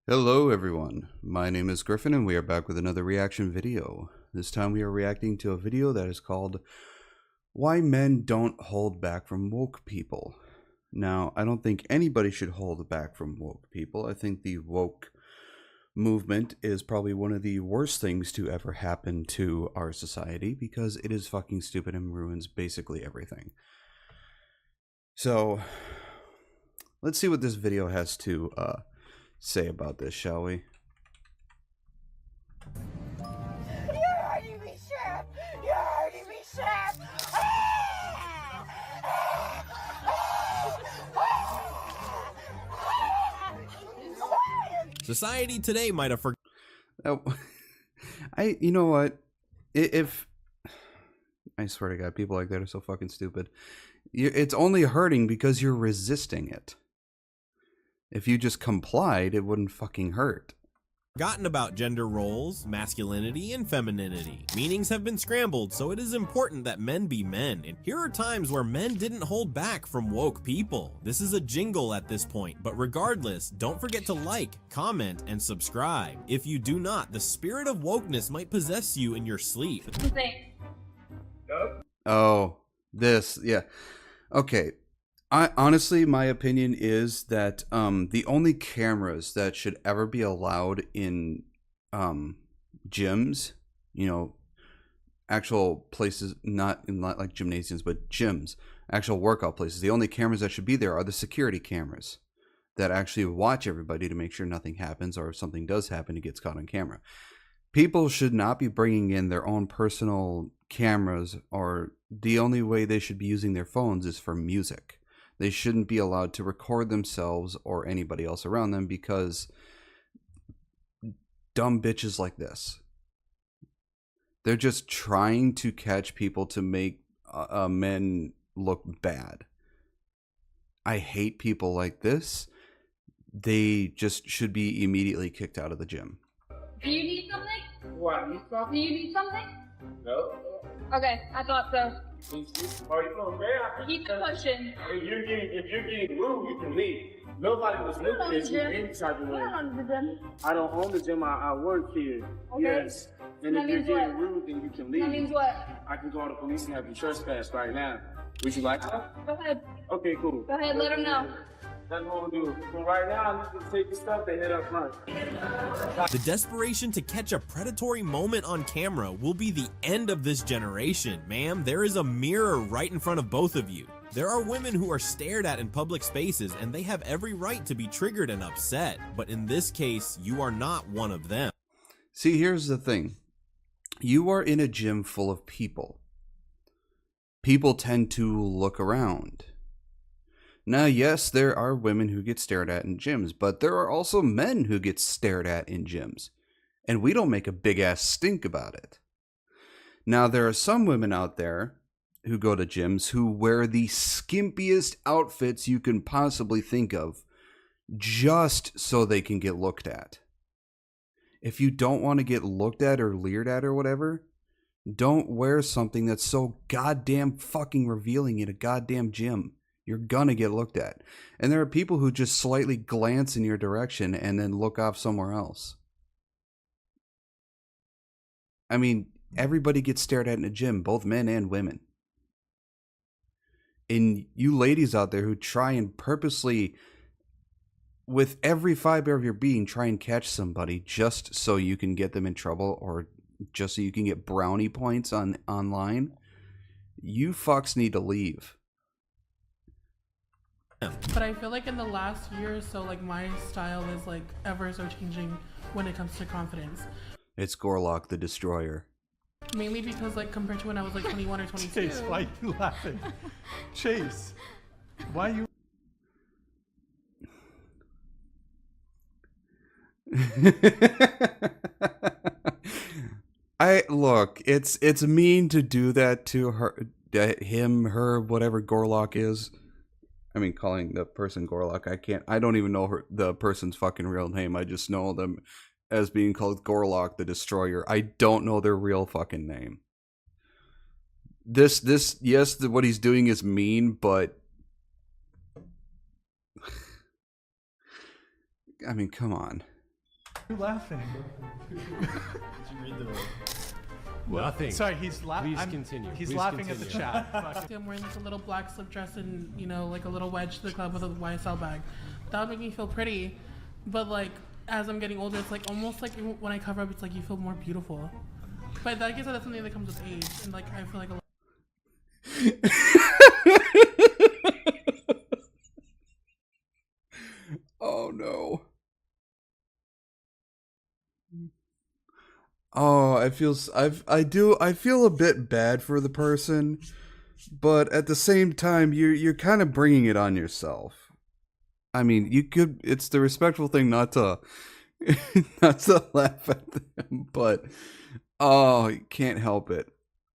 Hello everyone, my name is Griffin and we are back with another reaction video. This time we are reacting to a video that is called Why Men Don't Hold Back from Woke People. Now, I don't think anybody should hold back from woke people. I think the woke movement is probably one of the worst things to ever happen to our society because it is fucking stupid and ruins basically everything. So, let's see what this video has to say about this, shall we? You're hurting me, Sheriff! You're hurting me, Sheriff! Society today might have forgotten. Oh, you know what? If I swear to God, people like that are so fucking stupid. It's only hurting because you're resisting it. If you just complied, it wouldn't fucking hurt. Forgotten about gender roles, masculinity, and femininity. Meanings have been scrambled, so it is important that men be men. And here are times where men didn't hold back from woke people. This is a jingle at this point, but regardless, don't forget to like, comment, and subscribe. If you do not, the spirit of wokeness might possess you in your sleep. Oh, this, yeah. Okay. Honestly, my opinion is that the only cameras that should ever be allowed in gyms, you know, actual places, not like gymnasiums, but gyms, actual workout places, the only cameras that should be there are the security cameras that actually watch everybody to make sure nothing happens, or if something does happen, it gets caught on camera. People should not be bringing in their own personal cameras, or the only way they should be using their phones is for music. They shouldn't be allowed to record themselves or anybody else around them because dumb bitches like this. They're just trying to catch people to make men look bad. I hate people like this. They just should be immediately kicked out of the gym. Do you need something? What, need something? Do you need something? No. Okay, I thought so. Are you going there? Keep pushing. If you're getting rude, you can leave. Nobody was looking at you any type of way. I don't own the gym. I work here. Okay. Yes. And That if you're means getting what? rude, then you can leave. That means what? I can call the police and have you trespassed right now. Would you like that? Go ahead. Okay, cool. Go ahead, let him know. That's what we'll do. So right now, you can take your stuff and head up front. The desperation to catch a predatory moment on camera will be the end of this generation. Ma'am, there is a mirror right in front of both of you. There are women who are stared at in public spaces, and they have every right to be triggered and upset. But in this case, you are not one of them. See, here's the thing. You are in a gym full of people. People tend to look around. Now, yes, there are women who get stared at in gyms, but there are also men who get stared at in gyms. And we don't make a big-ass stink about it. Now, there are some women out there who go to gyms who wear the skimpiest outfits you can possibly think of just so they can get looked at. If you don't want to get looked at or leered at or whatever, don't wear something that's so goddamn fucking revealing in a goddamn gym. You're gonna get looked at. And there are people who just slightly glance in your direction and then look off somewhere else. I mean, everybody gets stared at in a gym, both men and women. And you ladies out there who try and purposely, with every fiber of your being, try and catch somebody just so you can get them in trouble or just so you can get brownie points online, you fucks need to leave. But I feel like in the last year or so, like, my style is like ever so changing when it comes to confidence. It's Gorlock the Destroyer. Mainly because, like, compared to when I was like 21 or 22. Chase, why are you laughing? Chase, why are you? Look, it's mean to do that to her, him, her, whatever Gorlock is. I mean, calling the person Gorlock, I don't even know the person's fucking real name. I just know them as being called Gorlock the Destroyer. I don't know their real fucking name. Yes, what he's doing is mean, but I mean, come on. You're laughing. Did you read the Nothing. Sorry, he's laughing. Please continue. He's Please laughing continue. at the chat. Fuck. I'm wearing like a little black slip dress and, you know, like a little wedge to the club with a YSL bag. That would make me feel pretty. But like, as I'm getting older, it's like almost like when I cover up, it's like you feel more beautiful. But I guess that's something that comes with age. And like, I feel like a Oh no. Oh, I feel a bit bad for the person, but at the same time you're kind of bringing it on yourself. I mean, it's the respectful thing not to not to laugh at them, but oh, you can't help it.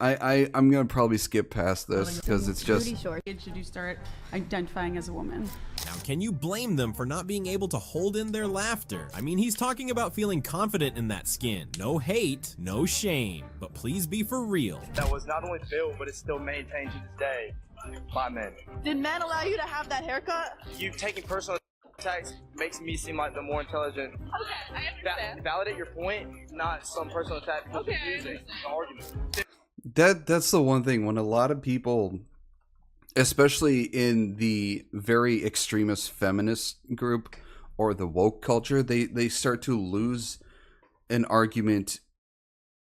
I'm gonna probably skip past this because it's just. Pretty short. Should you start identifying as a woman? Now, can you blame them for not being able to hold in their laughter? I mean, he's talking about feeling confident in that skin. No hate, no shame, but please be for real. That was not only built, but it's still maintained to this day by men. Did men allow you to have that haircut? You've taken personal attacks, makes me seem like the more intelligent. Okay, I understand. Validate your point, not some personal attack because Okay, of using the argument. That's the one thing when a lot of people, especially in the very extremist feminist group or the woke culture, they start to lose an argument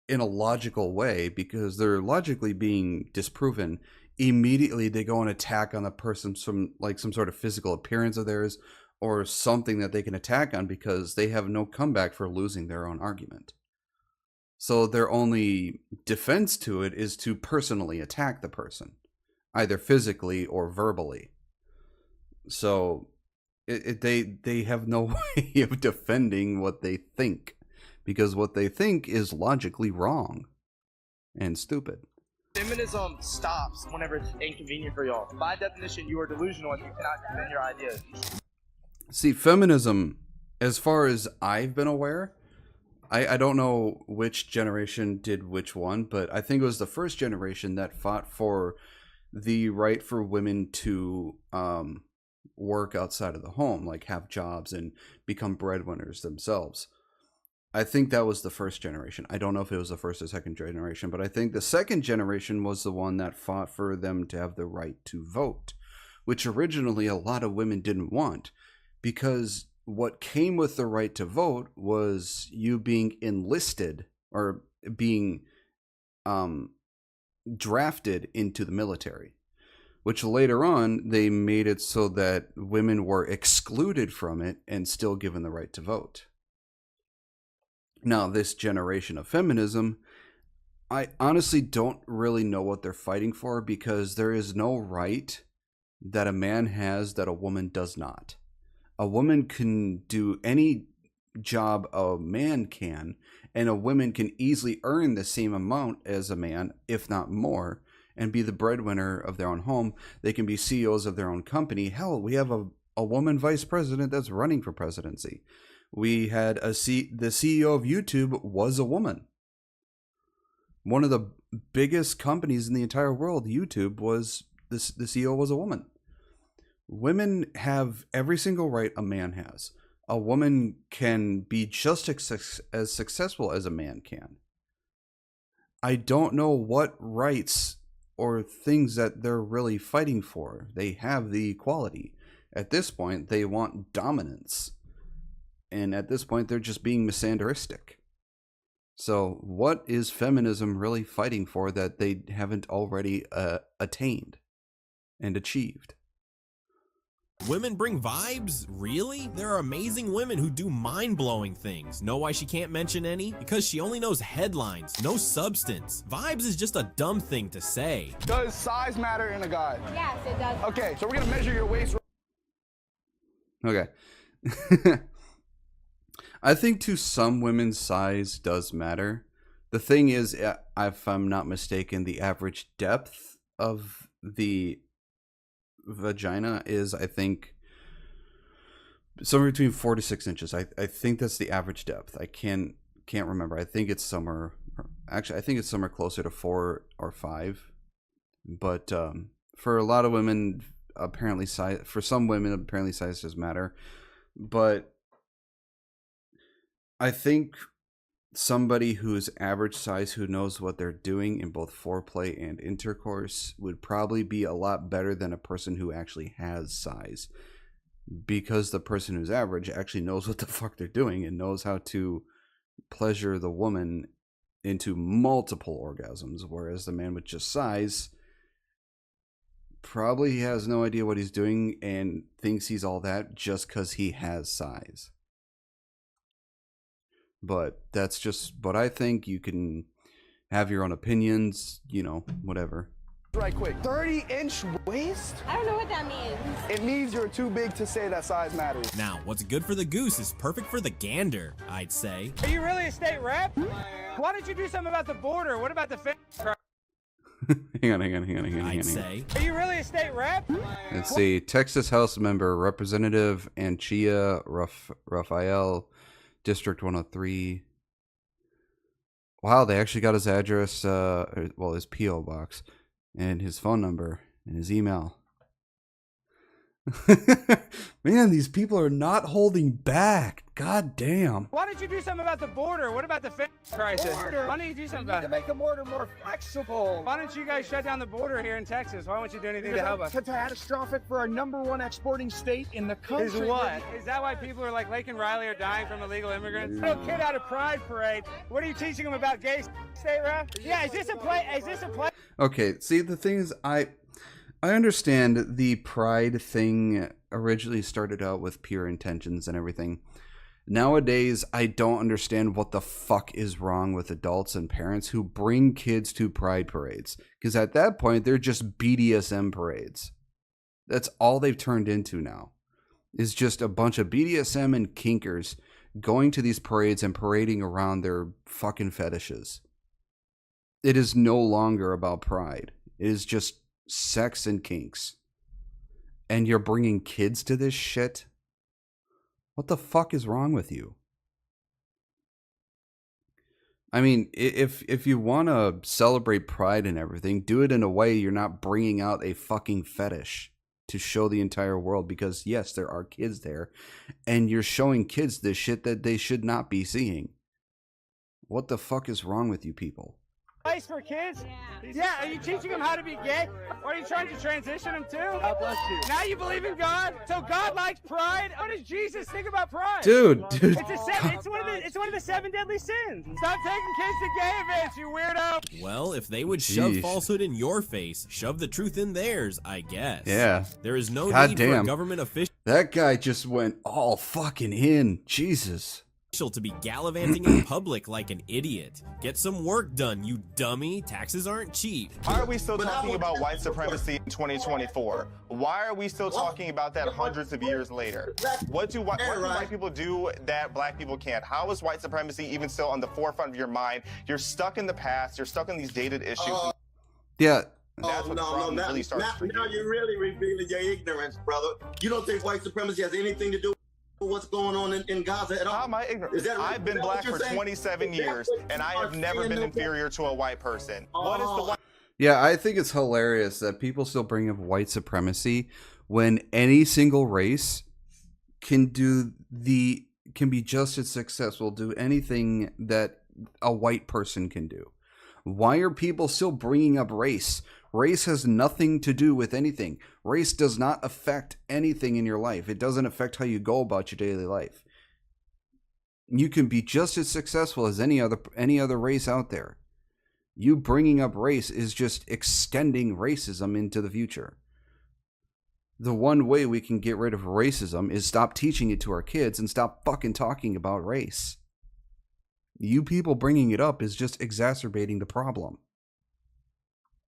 in a logical way because they're logically being disproven. Immediately they go and attack on the person from like some sort of physical appearance of theirs or something that they can attack on because they have no comeback for losing their own argument. So their only defense to it is to personally attack the person, either physically or verbally. So they have no way of defending what they think, because what they think is logically wrong and stupid. Feminism stops whenever it's inconvenient for y'all. By definition, you are delusional and you cannot defend your ideas. See, feminism, as far as I've been aware, I don't know which generation did which one, but I think it was the first generation that fought for the right for women to work outside of the home, like have jobs and become breadwinners themselves. I think that was the first generation. I don't know if it was the first or second generation, but I think the second generation was the one that fought for them to have the right to vote, which originally a lot of women didn't want, because what came with the right to vote was you being enlisted or being drafted into the military, which later on they made it so that women were excluded from it and still given the right to vote. Now, this generation of feminism, I honestly don't really know what they're fighting for, because there is no right that a man has that a woman does not. A woman can do any job a man can, and a woman can easily earn the same amount as a man, if not more, and be the breadwinner of their own home. They can be CEOs of their own company. Hell, we have a woman vice president that's running for presidency. We had the CEO of YouTube was a woman. One of the biggest companies in the entire world, YouTube, was the CEO was a woman. Women have every single right a man has. A woman can be just as successful as a man can. I don't know what rights or things that they're really fighting for. They have the equality. At this point, they want dominance. And at this point, they're just being misandristic. So what is feminism really fighting for that they haven't already attained and achieved? Women bring vibes? Really? There are amazing women who do mind-blowing things. Know why she can't mention any? Because she only knows headlines, no substance. Vibes is just a dumb thing to say. Does size matter in a guy? Yes, it does. Okay, so we're gonna measure your waist. Okay. I think to some women size does matter. The thing is, if I'm not mistaken, the average depth of the vagina is, I think, somewhere between 4 to 6 inches. I think that's the average depth. I can't remember. I think it's somewhere, actually I think it's somewhere closer to 4 or 5. But for a lot of women, apparently size, for some women apparently size does matter. But I think somebody who's average size who knows what they're doing in both foreplay and intercourse would probably be a lot better than a person who actually has size, because the person who's average actually knows what the fuck they're doing and knows how to pleasure the woman into multiple orgasms, whereas the man with just size probably has no idea what he's doing and thinks he's all that just because he has size. But that's just what I think. You can have your own opinions, you know, whatever. Right quick, 30-inch waist? I don't know what that means. It means you're too big to say that size matters. Now, what's good for the goose is perfect for the gander, I'd say. Are you really a state rep? Why don't you do something about the border? What about the Hang on. I'd say. Are you really a state rep? Let's see. Texas House Member Representative Anchia Rafael, District 103. Wow, they actually got his address, well, his P.O. box, and his phone number, and his email. Man, these people are not holding back. God damn. Why don't you do something about the border? What about the crisis? Why don't you do something about it? To make the border more flexible. Why don't you guys shut down the border here in Texas? Why won't you do anything to help us? It's catastrophic for our #1 exporting state in the country. Is what? Is that why people are like Lake and Riley are dying from illegal immigrants? Little kid out of Pride Parade. What are you teaching them about gay state rep? Yeah, is this a play? Okay, see, the thing is, I understand the pride thing originally started out with pure intentions and everything. Nowadays, I don't understand what the fuck is wrong with adults and parents who bring kids to pride parades. Because at that point, they're just BDSM parades. That's all they've turned into now. Is just a bunch of BDSM and kinkers going to these parades and parading around their fucking fetishes. It is no longer about pride. It is just sex and kinks. And you're bringing kids to this shit? What the fuck is wrong with you? I mean, if you want to celebrate pride and everything, do it in a way you're not bringing out a fucking fetish to show the entire world, because yes, there are kids there, and you're showing kids this shit that they should not be seeing. What the fuck is wrong with you people? Place for kids? Yeah, are you teaching them how to be gay? Or are you trying to transition them too? God bless you. Now you believe in God? So God likes pride? What does Jesus think about pride? Dude. It's one of the 7 deadly sins. Stop taking kids to gay events, you weirdo. Well, if they would shove falsehood in your face, shove the truth in theirs, I guess. Yeah. There is no God need damn. for a government official That guy just went all fucking in. Jesus. to be gallivanting in public like an idiot. Get some work done, you dummy. Taxes aren't cheap. Why are we still talking about white supremacy in 2024? Why are we still talking about that hundreds of years later? What do white people do that black people can't? How is white supremacy even still on the forefront of your mind? You're stuck in the past. You're stuck in these dated issues. Yeah. That's what the problem really starts for you. Now you're really revealing your ignorance, brother. You don't think white supremacy has anything to do with what's going on in Gaza at all? How am I ignorant? I've been black for 27 years, and I have never been inferior to a white person. What is the white... Yeah, I think it's hilarious that people still bring up white supremacy when any single race can be just as successful, do anything that a white person can do. Why are people still bringing up race? Race has nothing to do with anything. Race does not affect anything in your life. It doesn't affect how you go about your daily life. You can be just as successful as any other race out there. You bringing up race is just extending racism into the future. The one way we can get rid of racism is stop teaching it to our kids and stop fucking talking about race. You people bringing it up is just exacerbating the problem.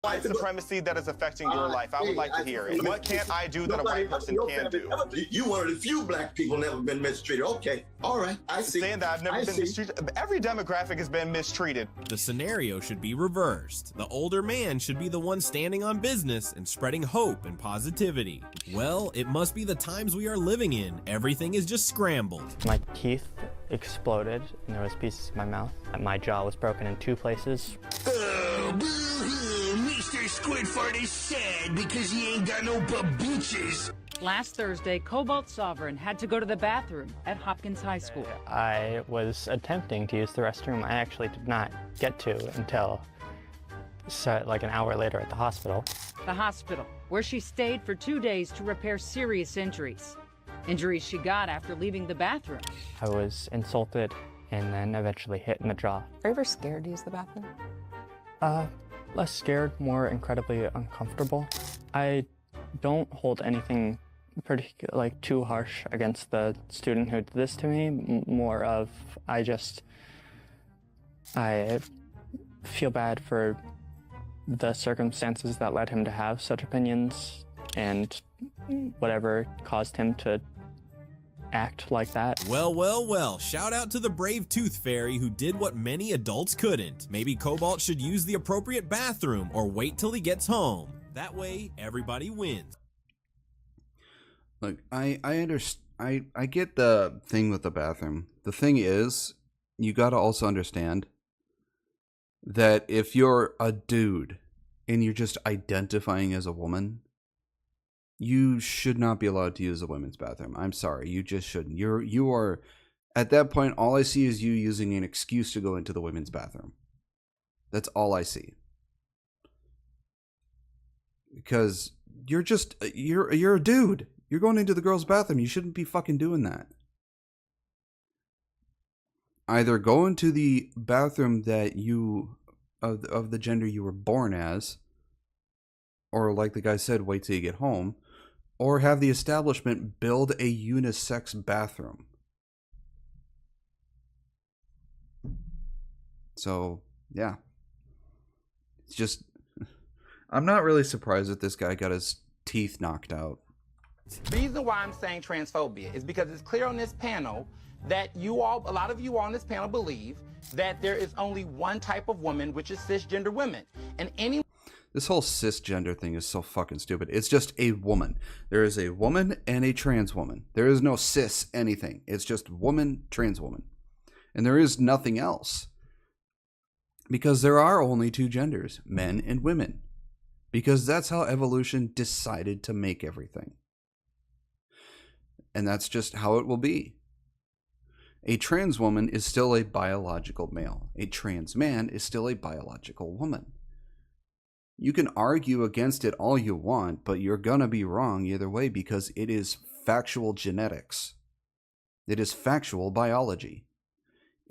White supremacy that is affecting your life. I would like to hear it. What can't I do that a white person can do? You one of the few black people never been mistreated. Okay, all right, I see. Saying that I've never been mistreated. Every demographic has been mistreated. The scenario should be reversed. The older man should be the one standing on business and spreading hope and positivity. Well, it must be the times we are living in. Everything is just scrambled. My teeth exploded and there was pieces in my mouth. My jaw was broken in 2 places. Mr. Squidfart is sad because he ain't got no babooches. Last Thursday, Cobalt Sovereign had to go to the bathroom at Hopkins High School. I was attempting to use the restroom. I actually did not get to until like an hour later at the hospital. The hospital, where she stayed for 2 days to repair serious injuries. Injuries she got after leaving the bathroom. I was insulted and then eventually hit in the jaw. Are you ever scared to use the bathroom? Less scared, more incredibly uncomfortable. I don't hold anything too harsh against the student who did this to me. More of I feel bad for the circumstances that led him to have such opinions and whatever caused him to act like that. Well, well, well, shout out to the brave tooth fairy who did what many adults couldn't. Maybe Cobalt should use the appropriate bathroom or wait till he gets home. That way, everybody wins. Look, I understand. I get the thing with the bathroom. The thing is, you got to also understand that if you're a dude and you're just identifying as a woman, you should not be allowed to use a women's bathroom. I'm sorry, you just shouldn't. You are at that point. All I see is you using an excuse to go into the women's bathroom. That's all I see. Because you're a dude. You're going into the girls' bathroom. You shouldn't be fucking doing that. Either go into the bathroom that you of the gender you were born as, or like the guy said, wait till you get home, or have the establishment build a unisex bathroom. So, yeah. It's just, I'm not really surprised that this guy got his teeth knocked out. The reason why I'm saying transphobia is because it's clear on this panel that a lot of you on this panel believe that there is only one type of woman, which is cisgender women. And any This whole cisgender thing is so fucking stupid. It's just a woman. There is a woman and a trans woman. There is no cis anything. It's just woman, trans woman. And there is nothing else. Because there are only two genders, men and women. Because that's how evolution decided to make everything. And that's just how it will be. A trans woman is still a biological male. A trans man is still a biological woman. You can argue against it all you want, but you're gonna be wrong either way because it is factual genetics. It is factual biology.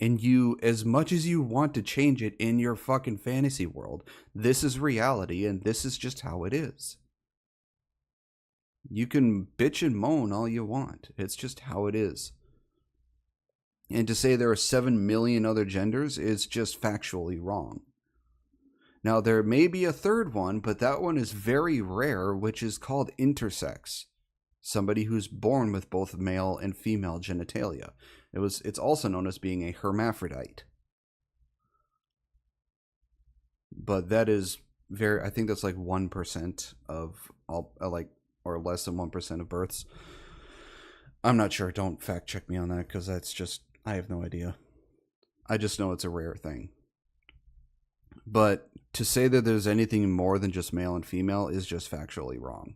And you, as much as you want to change it in your fucking fantasy world, this is reality and this is just how it is. You can bitch and moan all you want. It's just how it is. And to say there are 7 million other genders is just factually wrong. Now, there may be a third one, but that one is very rare, which is called intersex. Somebody who's born with both male and female genitalia. It's also known as being a hermaphrodite. But that is I think that's like 1% of all, or less than 1% of births. I'm not sure. Don't fact check me on that because that's just, I have no idea. I just know it's a rare thing. But to say that there's anything more than just male and female is just factually wrong.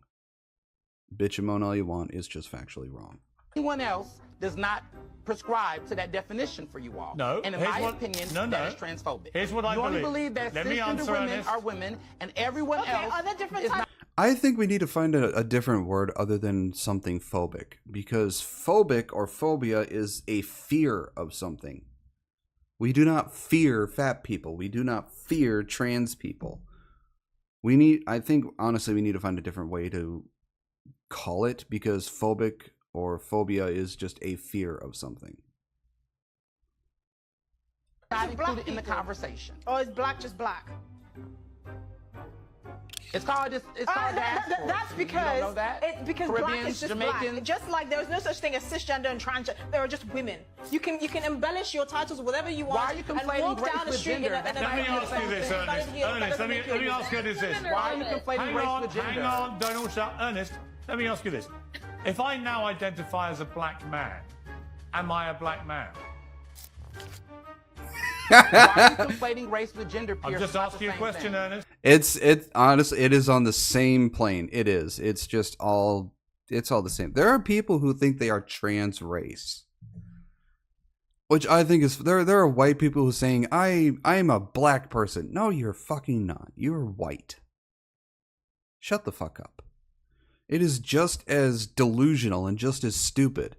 Bitch and moan all you want is just factually wrong. Anyone else does not prescribe to that definition for you all. No. And in my opinion, that is transphobic. Here's what I believe. You believe. only believe that cisgender women are women and everyone else are there different is types? not. I think we need to find a different word other than something phobic. Because phobic or phobia is a fear of something. We do not fear fat people. We do not fear trans people. I think, honestly, we need to find a different way to call it, because phobic or phobia is just a fear of something. Not included in the conversation. Or is black just black? It's called diaspora. That's because you don't know that? Because Caribbeans, black is just Jamaicans. black. Just like there is no such thing as cisgender and transgender. There are just women. You can embellish your titles whatever you want. Why are you conflating and walk down the race street with gender? Let me ask you this, Ernest. Ernest, let me ask you this. Why are you conflating race with gender? Hang on, don't all shout. Ernest, let me ask you this. If I now identify as a black man, am I a black man? Why are you conflating race with gender? I'm just asking you a question, Ernest. It's honestly, it is on the same plane. It is. It's just all it's all the same. There are people who think they are trans race, which I think is there are white people who are saying I am a black person. No, you're fucking not. You're white. Shut the fuck up. It is just as delusional and just as stupid.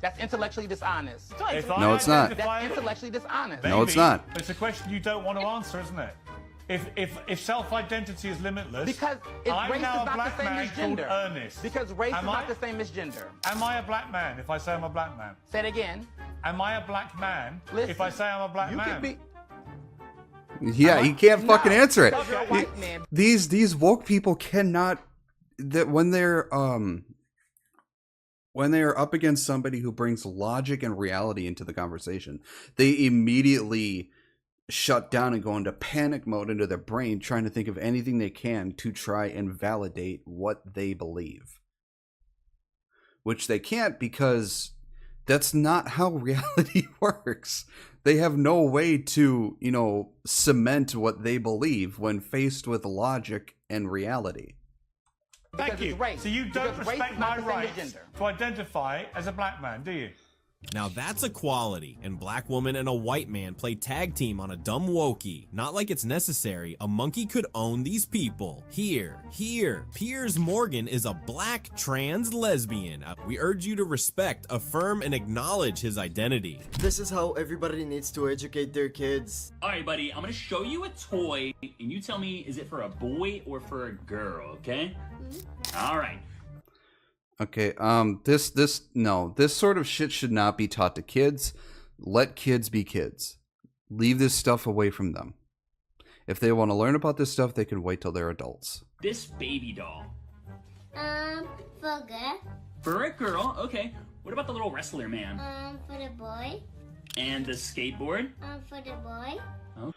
That's intellectually dishonest. No, it's not. That's intellectually dishonest. No, it's not. It's a question you don't want to answer, isn't it? If self-identity is limitless, because I'm race now is a not black the same man as gender. called Ernest. Because race Am is I? not the same as gender. Am I a black man if I say I'm a black man? Say it again. Am I a black man Listen, if I say I'm a black man? Could be. Yeah, he can't fucking answer it. Because you're a white man. These woke people cannot, that when they're up against somebody who brings logic and reality into the conversation, they immediately shut down and go into panic mode into their brain, trying to think of anything they can to try and validate what they believe. Which they can't, because that's not how reality works. They have no way to, cement what they believe when faced with logic and reality. Thank you. So you don't respect my rights to identify as a black man, do you? Now that's equality, and black woman and a white man play tag team on a dumb wokey. Not like it's necessary, a monkey could own these people. Here, Piers Morgan is a black trans lesbian. We urge you to respect, affirm, and acknowledge his identity. This is how everybody needs to educate their kids. Alright buddy, I'm gonna show you a toy, and you tell me, is it for a boy or for a girl, okay? Alright. Okay, this sort of shit should not be taught to kids. Let kids be kids. Leave this stuff away from them. If they want to learn about this stuff, they can wait till they're adults. This baby doll. For a girl. For a girl, okay. What about the little wrestler man? For the boy. And the skateboard? For the boy. Oh.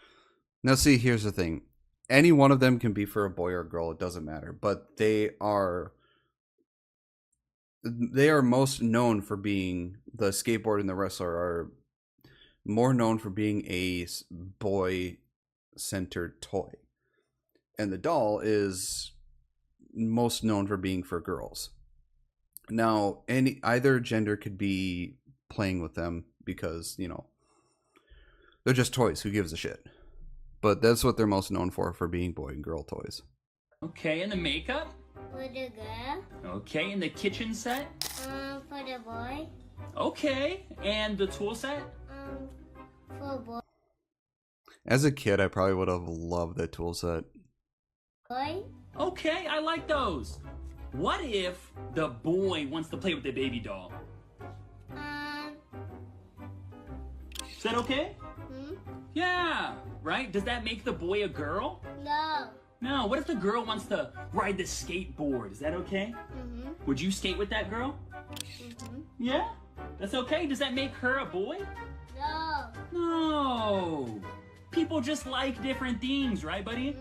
Now see, here's the thing. Any one of them can be for a boy or a girl, it doesn't matter. But they are most known for being, the skateboard and the wrestler are more known for being a boy-centered toy. And the doll is most known for being for girls. Now, either gender could be playing with them because, they're just toys. Who gives a shit? But that's what they're most known for being boy and girl toys. Okay, and the makeup? For the girl. Okay, and the kitchen set? For the boy. Okay, and the tool set? For boy. As a kid, I probably would have loved the tool set. Boy. Okay, I like those. What if the boy wants to play with the baby doll? Is that okay? Yeah, right? Does that make the boy a girl? No. No, what if the girl wants to ride the skateboard? Is that okay? Would you skate with that girl? Yeah? That's okay? Does that make her a boy? No. No. People just like different things, right, buddy?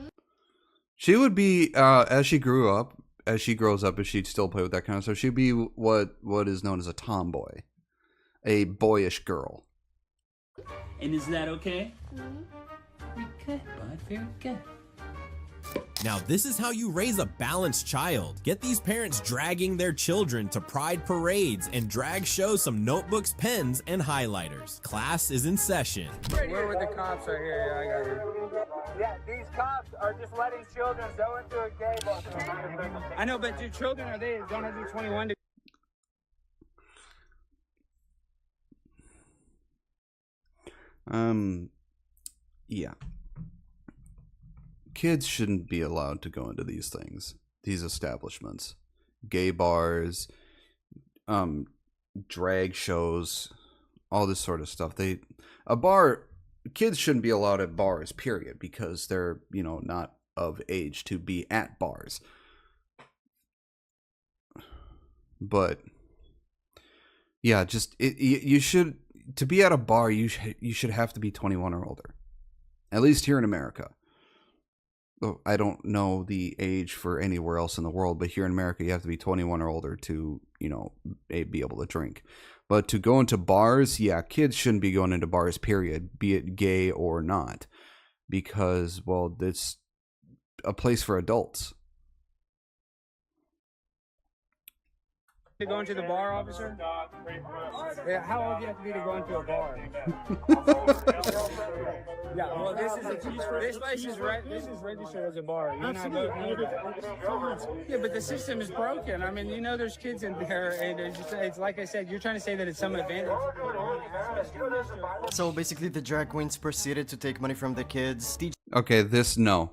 She would be, as she grows up, if she'd still play with that kind of stuff, she'd be what is known as a tomboy. A boyish girl. And is that okay? Very good, bud. Very good. Now this is how you raise a balanced child. Get these parents dragging their children to pride parades and drag show some notebooks, pens, and highlighters. Class is in session. Where were the cops right here? Yeah, I got you. Yeah, these cops are just letting children go into a gay bar. I know, but your children are they don't have to be 21 to. Yeah. Kids shouldn't be allowed to go into these things, these establishments, gay bars, drag shows, all this sort of stuff. Kids shouldn't be allowed at bars, period, because they're, not of age to be at bars. But yeah, you should, to be at a bar, you should have to be 21 or older. At least here in America. I don't know the age for anywhere else in the world, but here in America, you have to be 21 or older to, be able to drink. But to go into bars, yeah, kids shouldn't be going into bars, period, be it gay or not. Because, well, it's a place for adults. To go into the bar, officer? Yeah, how old do you have to be to go into a bar? Yeah, well, this place is registered as a bar. You're not know that. Yeah, but the system is broken. I mean, you know, there's kids in there, and it's like I said, you're trying to say that it's some advantage. So basically, the drag queens proceeded to take money from the kids. Okay, no.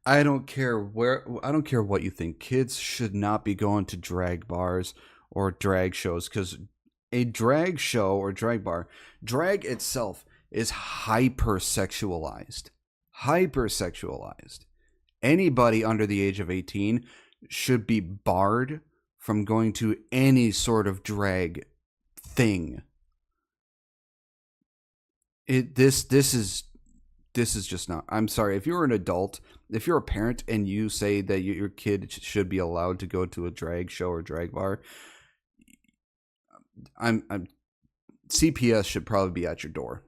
I don't care what you think. Kids should not be going to drag bars or drag shows, because a drag show or drag bar, drag itself is hypersexualized. Anybody under the age of 18 should be barred from going to any sort of drag thing. This is just not. I'm sorry. If you're an adult, if you're a parent and you say that your kid should be allowed to go to a drag show or drag bar, CPS should probably be at your door.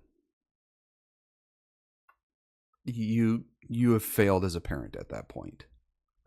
You have failed as a parent at that point.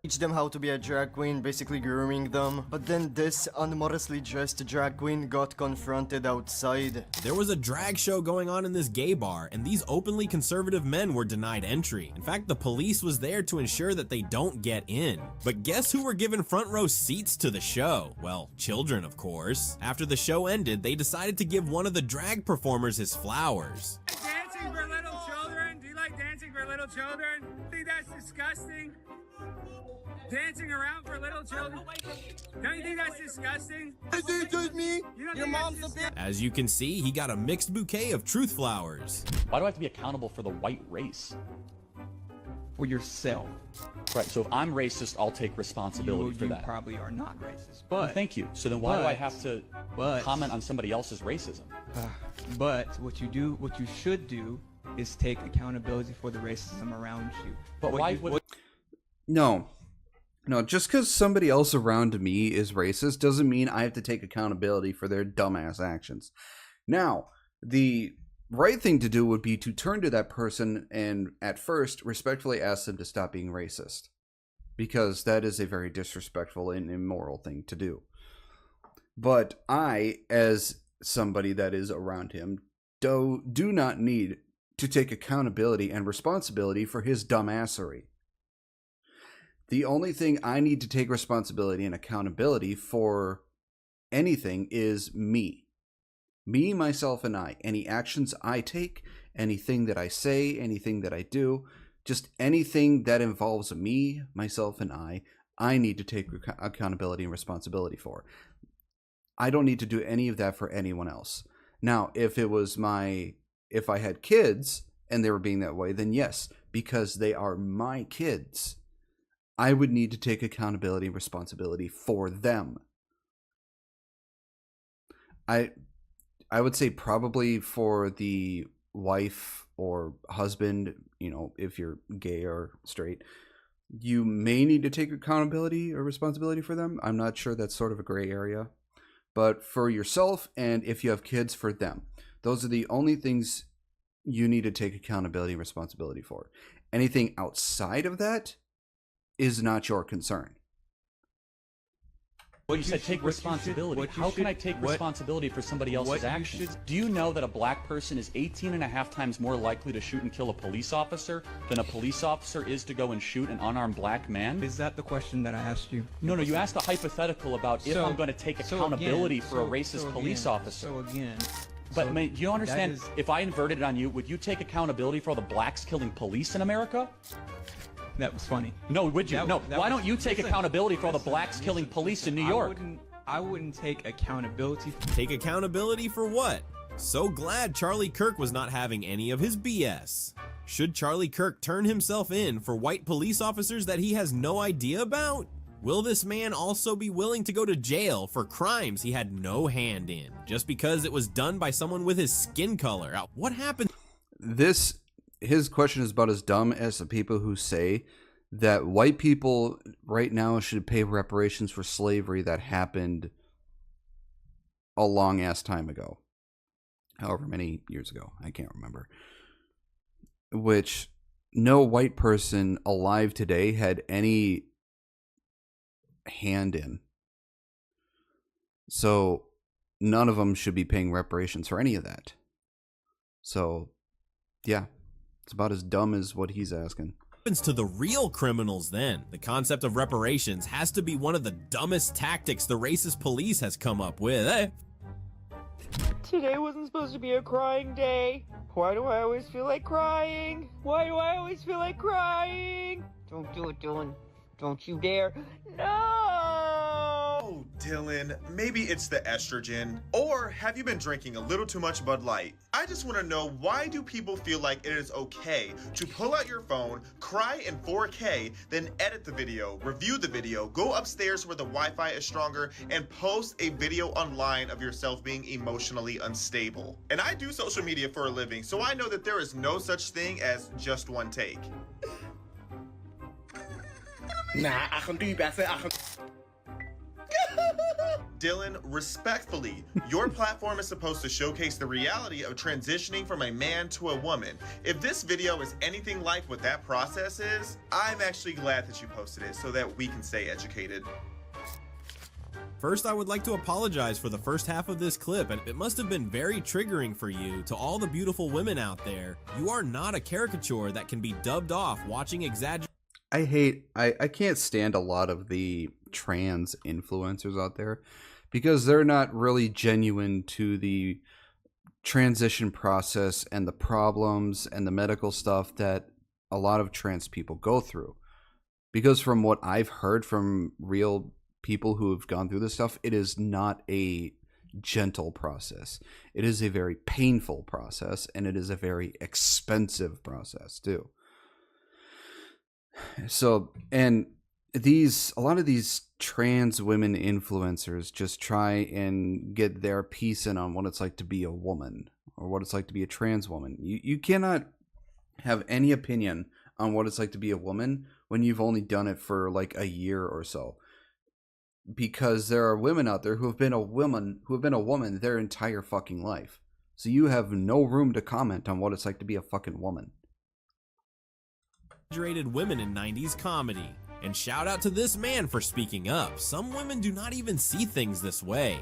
Teach them how to be a drag queen, basically grooming them. But then this unmodestly dressed drag queen got confronted outside. There was a drag show going on in this gay bar, and these openly conservative men were denied entry. In fact, the police was there to ensure that they don't get in. But guess who were given front row seats to the show? Well, children, of course. After the show ended, they decided to give one of the drag performers his flowers. Dancing for little children? Do you like dancing for little children? Think that's disgusting? Dancing around for little children? Don't you think that's disgusting? Your mom's a bitch. As you can see, he got a mixed bouquet of truth flowers. Why do I have to be accountable for the white race? For yourself. Right, so if I'm racist, I'll take responsibility for that. You probably are not racist, but... Well, thank you. So then why do I have to comment on somebody else's racism? But what you should do is take accountability for the racism around you. But No, just because somebody else around me is racist doesn't mean I have to take accountability for their dumbass actions. Now, the right thing to do would be to turn to that person and at first respectfully ask them to stop being racist, because that is a very disrespectful and immoral thing to do. But I, as somebody that is around him, do not need to take accountability and responsibility for his dumbassery. The only thing I need to take responsibility and accountability for anything is me. Me, myself, and I. Any actions I take, anything that I say, anything that I do, just anything that involves me, myself, and I need to take accountability and responsibility for. I don't need to do any of that for anyone else. Now, if I had kids and they were being that way, then yes, because they are my kids, I would need to take accountability and responsibility for them. I would say probably for the wife or husband, if you're gay or straight, you may need to take accountability or responsibility for them. I'm not sure, that's sort of a gray area. But for yourself, and if you have kids, for them. Those are the only things you need to take accountability and responsibility for. Anything outside of that is not your concern. Well, you said take responsibility. How can I take responsibility for somebody else's actions? Do you know that a black person is 18.5 times more likely to shoot and kill a police officer than a police officer is to go and shoot an unarmed black man? Is that the question that I asked you? No, you asked a hypothetical about if I'm going to take accountability for a racist police officer. But do you understand, if I inverted it on you, would you take accountability for all the blacks killing police in America? That was funny. No, would you? Why don't you take accountability for all the blacks killing police in New York? I wouldn't take accountability. Take accountability for what? So glad Charlie Kirk was not having any of his BS. Should Charlie Kirk turn himself in for white police officers that he has no idea about? Will this man also be willing to go to jail for crimes he had no hand in, just because it was done by someone with his skin color? What happened? His question is about as dumb as the people who say that white people right now should pay reparations for slavery that happened a long ass time ago. However many years ago, I can't remember. Which no white person alive today had any hand in. So none of them should be paying reparations for any of that. So, yeah, it's about as dumb as what he's asking. Happens to the real criminals then? The concept of reparations has to be one of the dumbest tactics the racist police has come up with, eh? Today wasn't supposed to be a crying day. Why do I always feel like crying? Why do I always feel like crying? Don't do it, Dylan. Don't you dare. No! Oh, Dylan, maybe it's the estrogen. Or have you been drinking a little too much Bud Light? I just want to know, why do people feel like it is okay to pull out your phone, cry in 4K, then edit the video, review the video, go upstairs where the Wi-Fi is stronger, and post a video online of yourself being emotionally unstable? And I do social media for a living, so I know that there is no such thing as just one take. Nah, I can do better. Dylan, respectfully, your platform is supposed to showcase the reality of transitioning from a man to a woman. If this video is anything like what that process is, I'm actually glad that you posted it so that we can stay educated. First, I would like to apologize for the first half of this clip, and it must have been very triggering for you. To all the beautiful women out there, you are not a caricature that can be dubbed off watching exaggeration. I can't stand a lot of the trans influencers out there because they're not really genuine to the transition process and the problems and the medical stuff that a lot of trans people go through. Because from what I've heard from real people who have gone through this stuff, it is not a gentle process. It is a very painful process, and it is a very expensive process too. So, and a lot of these trans women influencers just try and get their piece in on what it's like to be a woman or what it's like to be a trans woman. You cannot have any opinion on what it's like to be a woman when you've only done it for like a year or so. Because there are women out there who have been a woman their entire fucking life. So you have no room to comment on what it's like to be a fucking woman. Exaggerated women in 90s comedy. And shout out to this man for speaking up. Some women do not even see things this way.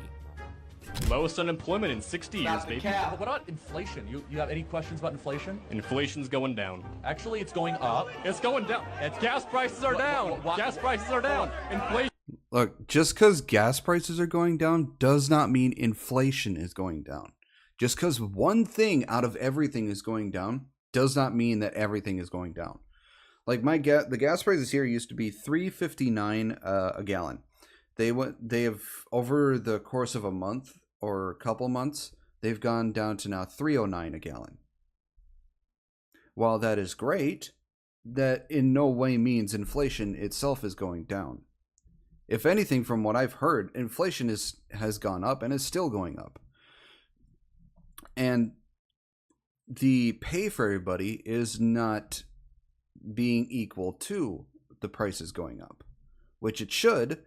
Lowest unemployment in 60 years, baby. What about inflation? You have any questions about inflation? Inflation's going down. Actually, it's going up. It's going down. Gas prices are down. Gas prices are down. Inflation. Look, just because gas prices are going down does not mean inflation is going down. Just because one thing out of everything is going down does not mean that everything is going down. Like the gas prices here used to be $3.59 a gallon. They have over the course of a month or a couple months, they've gone down to now $3.09 a gallon. While that is great, that in no way means inflation itself is going down. If anything, from what I've heard, inflation has gone up and is still going up. And the pay for everybody is not being equal to the prices going up, which it should,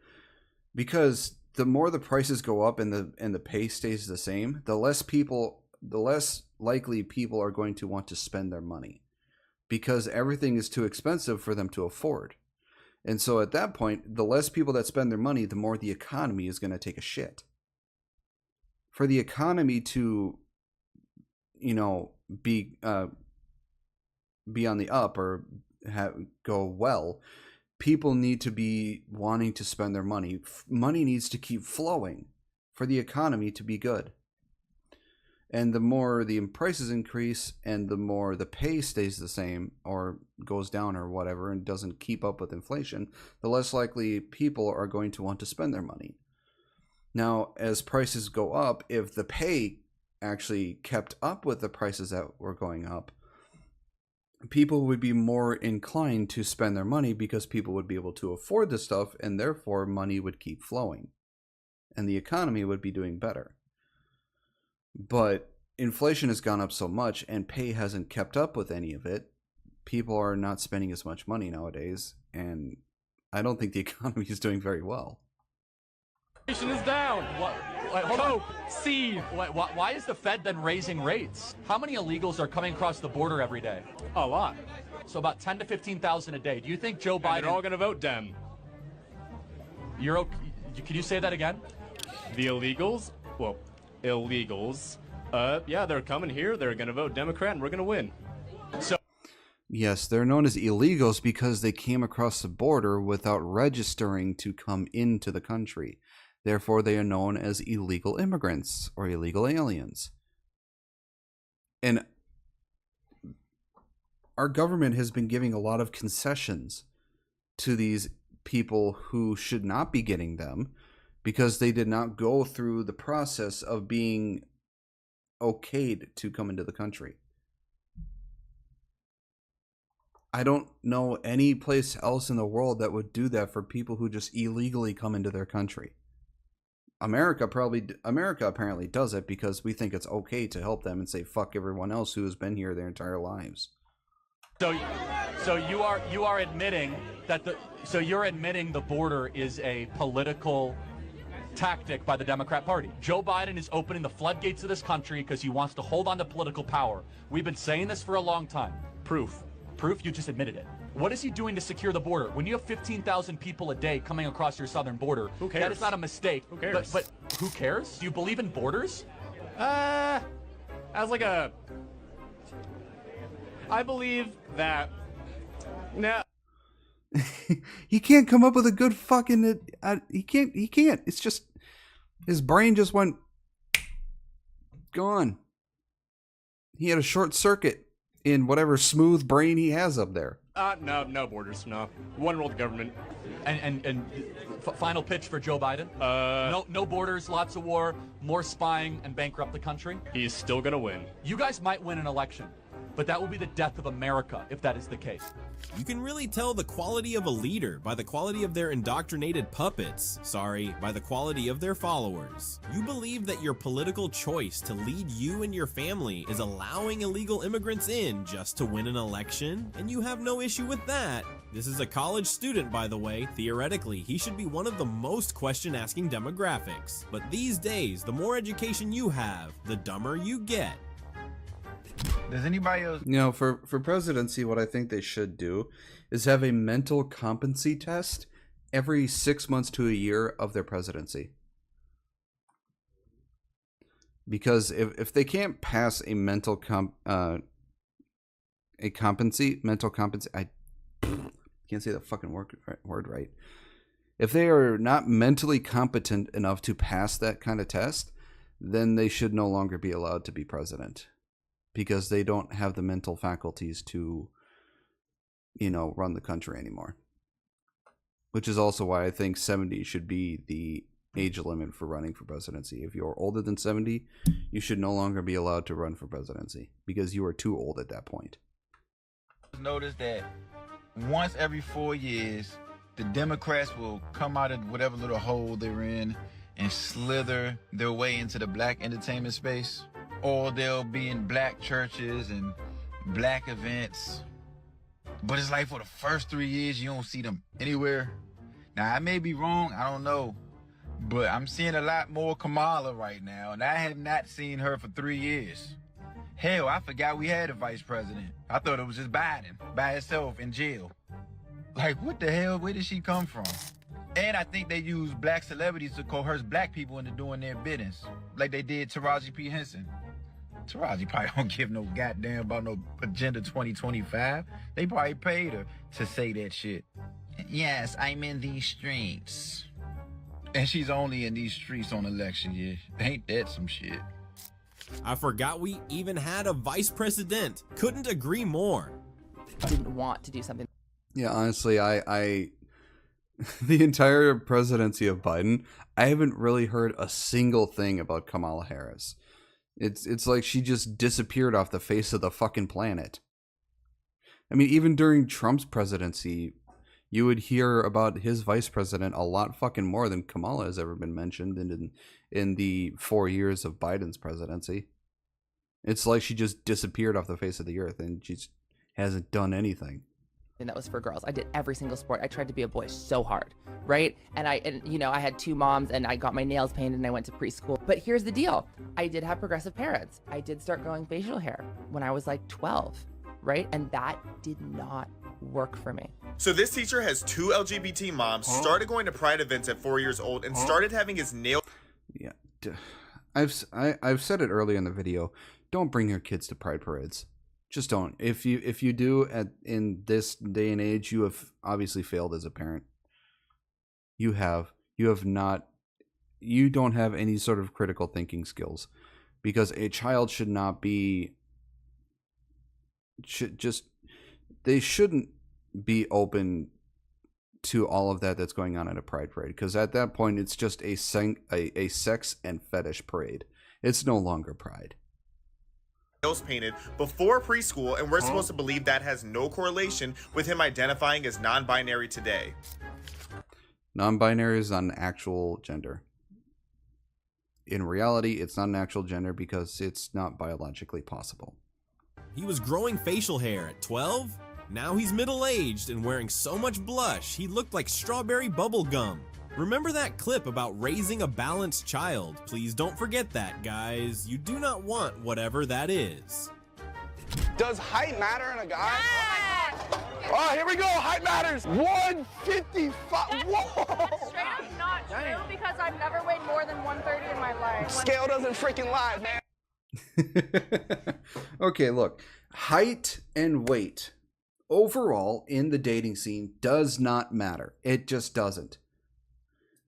because the more the prices go up and the pay stays the same, the less likely people are going to want to spend their money, because everything is too expensive for them to afford. And so at that point, the less people that spend their money, the more the economy is going to take a shit. For the economy to, be on the up or go well, people need to be wanting to spend their money. Money needs to keep flowing for the economy to be good. And the more the prices increase and the more the pay stays the same or goes down or whatever and doesn't keep up with inflation, the less likely people are going to want to spend their money. Now, as prices go up, if the pay actually kept up with the prices that were going up, people would be more inclined to spend their money because people would be able to afford the stuff, and therefore money would keep flowing and the economy would be doing better. But inflation has gone up so much and pay hasn't kept up with any of it. People are not spending as much money nowadays, and I don't think the economy is doing very well. Inflation is down. Hold on. Seed. Why is the Fed then raising rates? How many illegals are coming across the border every day? A lot. So about 10 to 15,000 a day. Do you think Joe Biden... And they're all going to vote Dem. You're okay? Can you say that again? The illegals? Well, illegals. Yeah, they're coming here. They're gonna vote Democrat, and we're gonna win. So. Yes, they're known as illegals because they came across the border without registering to come into the country. Therefore, they are known as illegal immigrants or illegal aliens. And our government has been giving a lot of concessions to these people who should not be getting them because they did not go through the process of being okayed to come into the country. I don't know any place else in the world that would do that for people who just illegally come into their country. America apparently does it because we think it's okay to help them and say fuck everyone else who has been here their entire lives. So you are admitting that you're admitting the border is a political tactic by the Democrat Party. Joe Biden is opening the floodgates of this country because he wants to hold on to political power. We've been saying this for a long time. Proof, you just admitted it. What is he doing to secure the border? When you have 15,000 people a day coming across your southern border, who cares? That is not a mistake. Who cares? But who cares? Do you believe in borders? As like a... I believe that... No. He can't come up with a good fucking... he can't. It's just... His brain just went... Gone. He had a short circuit in whatever smooth brain he has up there. No borders, no. One world government. And final pitch for Joe Biden? No borders, lots of war, more spying, and bankrupt the country? He's still gonna win. You guys might win an election, but that will be the death of America if that is the case. You can really tell the quality of a leader by the quality of their indoctrinated puppets. Sorry, by the quality of their followers. You believe that your political choice to lead you and your family is allowing illegal immigrants in just to win an election, and you have no issue with that. This is a college student, by the way. Theoretically, he should be one of the most question-asking demographics. But these days, the more education you have, the dumber you get. Does anybody else? You know, for presidency, what I think they should do is have a mental competency test every 6 months to a year of their presidency. Because if they can't pass a mental competency, I can't say the fucking word right. If they are not mentally competent enough to pass that kind of test, then they should no longer be allowed to be president. Because they don't have the mental faculties to, run the country anymore. Which is also why I think 70 should be the age limit for running for presidency. If you're older than 70, you should no longer be allowed to run for presidency. Because you are too old at that point. Notice that once every 4 years, the Democrats will come out of whatever little hole they're in and slither their way into the black entertainment space. Or they'll be in black churches and black events. But it's like for the first 3 years, you don't see them anywhere. Now, I may be wrong, I don't know. But I'm seeing a lot more Kamala right now, and I have not seen her for 3 years. Hell, I forgot we had a vice president. I thought it was just Biden, by himself in jail. Like, what the hell? Where did she come from? And I think they use black celebrities to coerce black people into doing their business, like they did Taraji P. Henson. Taraji probably don't give no goddamn about no Agenda 2025. They probably paid her to say that shit. Yes, I'm in these streets. And she's only in these streets on election year. Ain't that some shit? I forgot we even had a vice president. Couldn't agree more. Didn't want to do something. Yeah, honestly, I the entire presidency of Biden, I haven't really heard a single thing about Kamala Harris. It's like she just disappeared off the face of the fucking planet. I mean, even during Trump's presidency, you would hear about his vice president a lot fucking more than Kamala has ever been mentioned in the 4 years of Biden's presidency. It's like she just disappeared off the face of the earth and she hasn't done anything. And that was for girls. I did every single sport. I tried to be a boy so hard, right? And I had two moms and I got my nails painted and I went to preschool. But here's the deal. I did have progressive parents. I did start growing facial hair when I was like 12, right? And that did not work for me. So this teacher has two LGBT moms, started going to pride events at 4 years old, and started having his nails... Yeah. I've said it earlier in the video. Don't bring your kids to pride parades. Just don't. If you do in this day and age, you have obviously failed as a parent. You don't have any sort of critical thinking skills, because a child should not be they shouldn't be open to all of that's going on at a pride parade, because at that point it's just a sex and fetish parade. It's no longer pride. Painted before preschool, and we're supposed to believe that has no correlation with him identifying as non-binary today. Non-binary is not an actual gender. In reality, it's not an actual gender because it's not biologically possible. He was growing facial hair at 12. Now he's middle-aged and wearing so much blush, he looked like strawberry bubble gum. Remember that clip about raising a balanced child? Please don't forget that, guys. You do not want whatever that is. Does height matter in a guy? Yeah! Oh, here we go. Height matters. 155. Whoa! Straight up not true, because I've never weighed more than 130 in my life. Scale doesn't freaking lie, man. Okay, look. Height and weight overall in the dating scene does not matter. It just doesn't.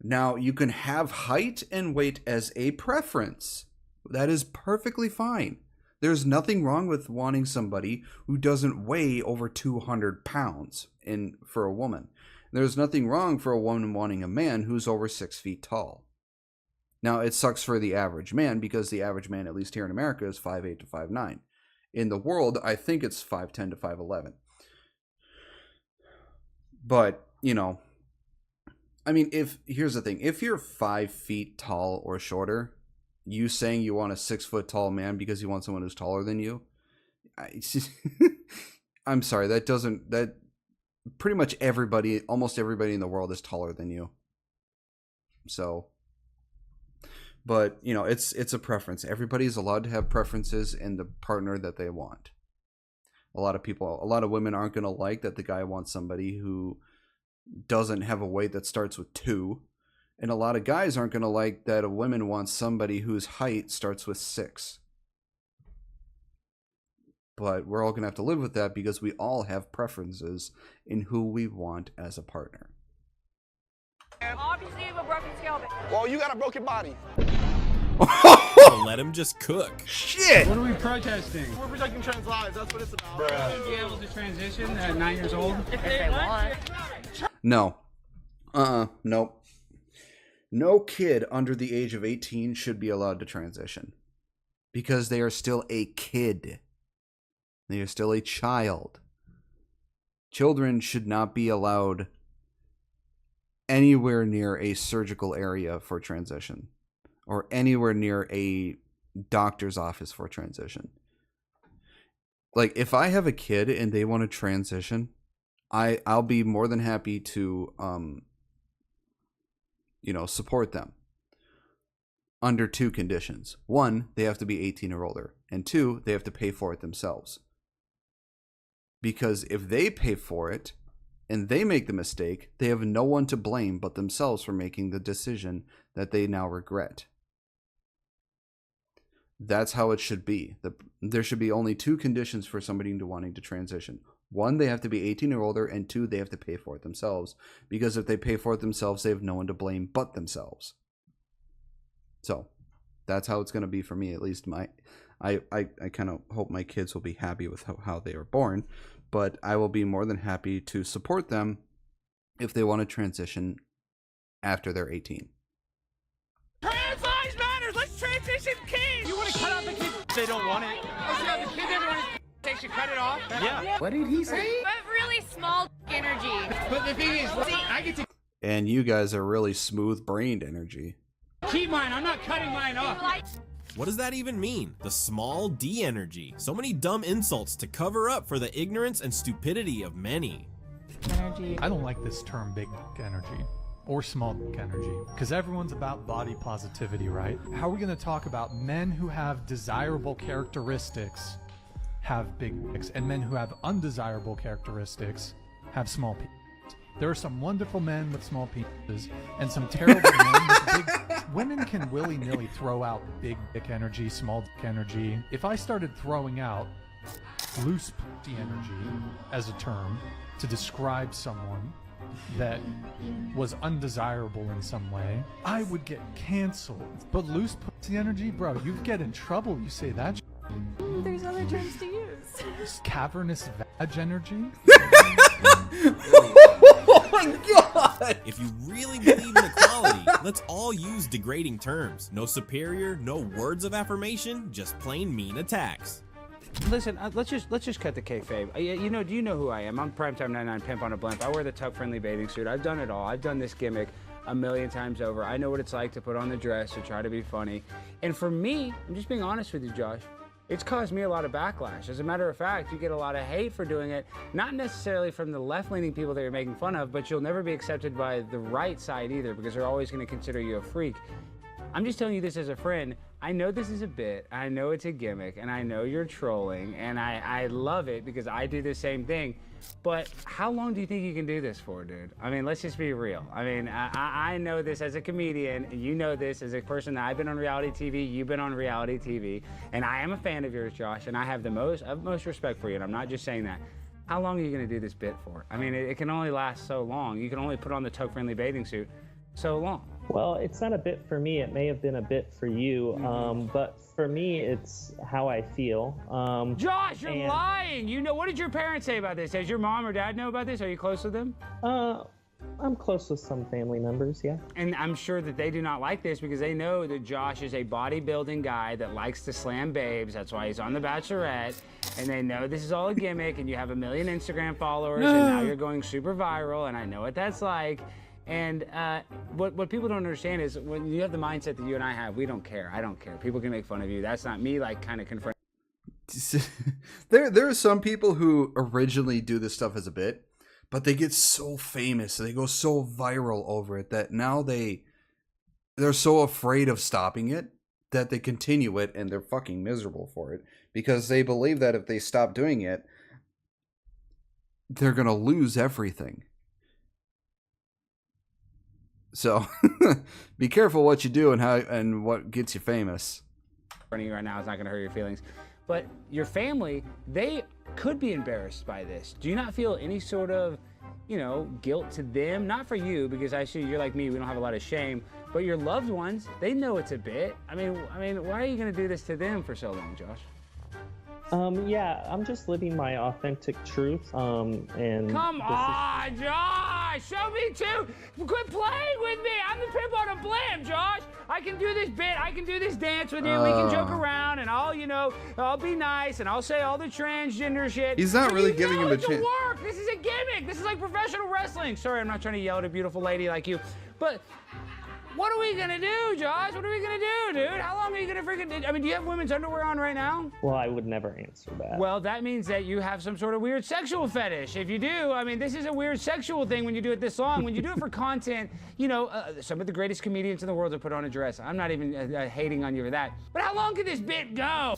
Now, you can have height and weight as a preference. That is perfectly fine. There's nothing wrong with wanting somebody who doesn't weigh over 200 pounds for a woman. There's nothing wrong for a woman wanting a man who's over 6 feet tall. Now, it sucks for the average man, because the average man, at least here in America, is 5'8" to 5'9". In the world, I think it's 5'10" to 5'11". But, you know, I mean, here's the thing. If you're 5 feet tall or shorter, you saying you want a 6 foot tall man because you want someone who's taller than you, I'm sorry, that pretty much almost everybody in the world is taller than you. So, but, you know, it's a preference. Everybody's allowed to have preferences in the partner that they want. A lot of women aren't going to like that the guy wants somebody who doesn't have a weight that starts with 2. And a lot of guys aren't going to like that a woman wants somebody whose height starts with 6. But we're all going to have to live with that, because we all have preferences in who we want as a partner. Obviously, you have a broken scale. Well, you got a broken body. Let him just cook. Shit! What are we protesting? We're protecting trans lives. That's what it's about. Be able to transition at 9 years old? If they want. No. Nope. No kid under the age of 18 should be allowed to transition, because they are still a kid. They are still a child. Children should not be allowed anywhere near a surgical area for transition, or anywhere near a doctor's office for transition. Like, if I have a kid and they want to transition, I'll be more than happy to support them under 2 conditions. 1, they have to be 18 or older, and 2, they have to pay for it themselves. Because if they pay for it and they make the mistake, they have no one to blame but themselves for making the decision that they now regret. That's how it should be. There should be only 2 conditions for somebody wanting to transition. 1, they have to be 18 or older, and 2, they have to pay for it themselves. Because if they pay for it themselves, they have no one to blame but themselves. So, that's how it's going to be for me. At least I kind of hope my kids will be happy with how they were born. But I will be more than happy to support them if they want to transition after they're 18. Trans lives matters! Let's transition kids! You want to cut out the kids? They don't want it. Oh, yeah, the kids everyone they should cut it off? Yeah. What did he say? You have really small energy. But the thing is, see, I get to And you guys are really smooth-brained energy. keep mine. I'm not cutting mine off. What does that even mean? The small D energy. So many dumb insults to cover up for the ignorance and stupidity of many. I don't like this term big energy or small energy, because everyone's about body positivity, right? How are we going to talk about men who have desirable characteristics have big dicks, and men who have undesirable characteristics have small dicks? There are some wonderful men with small penises and some terrible men with big... Women can willy-nilly throw out big dick energy, small dick energy. If I started throwing out loose pussy energy as a term to describe someone that was undesirable in some way, I would get canceled. But loose pussy energy, bro, you'd get in trouble. You say that. There's other terms to use. Cavernous vag energy. Oh my god! If you really believe in equality, let's all use degrading terms. No superior, no words of affirmation, just plain mean attacks. Listen, let's just cut the kayfabe. You know, do you know who I am? I'm Primetime 99 Pimp on a Blimp. I wear the tuck-friendly bathing suit. I've done it all. I've done this gimmick a million times over. I know what it's like to put on the dress, to try to be funny. And for me, I'm just being honest with you, Josh, it's caused me a lot of backlash. As a matter of fact, you get a lot of hate for doing it, not necessarily from the left-leaning people that you're making fun of, but you'll never be accepted by the right side either, because they're always going to consider you a freak. I'm just telling you this as a friend. I know this is a bit, I know it's a gimmick, and I know you're trolling, and I love it because I do the same thing. But how long do you think you can do this for, dude? I mean, let's just be real. I mean, I know this as a comedian, and you know this as a person that I've been on reality TV, you've been on reality TV, and I am a fan of yours, Josh, and I have the utmost respect for you, and I'm not just saying that. How long are you gonna do this bit for? I mean, it can only last so long. You can only put on the tuck-friendly bathing suit so long. Well, it's not a bit for me. It may have been a bit for you, but for me, it's how I feel. Josh, you're lying! You know, what did your parents say about this? Does your mom or dad know about this? Are you close with them? I'm close with some family members, yeah. And I'm sure that they do not like this because they know that Josh is a bodybuilding guy that likes to slam babes. That's why he's on The Bachelorette. And they know this is all a gimmick, and you have 1 million Instagram followers, and now you're going super viral, and I know what that's like. And what people don't understand is when you have the mindset that you and I have, we don't care. I don't care. People can make fun of you. That's not me, like, kind of confronting. There are some people who originally do this stuff as a bit, but they get so famous, they go so viral over it that now they're so afraid of stopping it that they continue it, and they're fucking miserable for it because they believe that if they stop doing it, they're gonna lose everything. So be careful what you do and how and what gets you famous. Running right now is not going to hurt your feelings, but your family, they could be embarrassed by this. Do you not feel any sort of, guilt to them? Not for you, because I see you're like me, we don't have a lot of shame, but your loved ones, they know it's a bit. I mean, why are you going to do this to them for so long, Josh? Yeah, I'm just living my authentic truth, and... Come on, Josh! Show me too! Quit playing with me! I'm the pimp on a blimp, Josh! I can do this bit, I can do this dance with you, we can joke around, and I'll be nice, and I'll say all the transgender shit. He's not really giving him a chance. Work. This is a gimmick! This is like professional wrestling! Sorry, I'm not trying to yell at a beautiful lady like you, but... What are we gonna do, Josh? What are we gonna do, dude? How long are you gonna freaking... I mean, do you have women's underwear on right now? Well, I would never answer that. Well, that means that you have some sort of weird sexual fetish. If you do, I mean, this is a weird sexual thing when you do it this long. When you do it for content, some of the greatest comedians in the world have put on a dress. I'm not even hating on you for that. But how long can this bit go?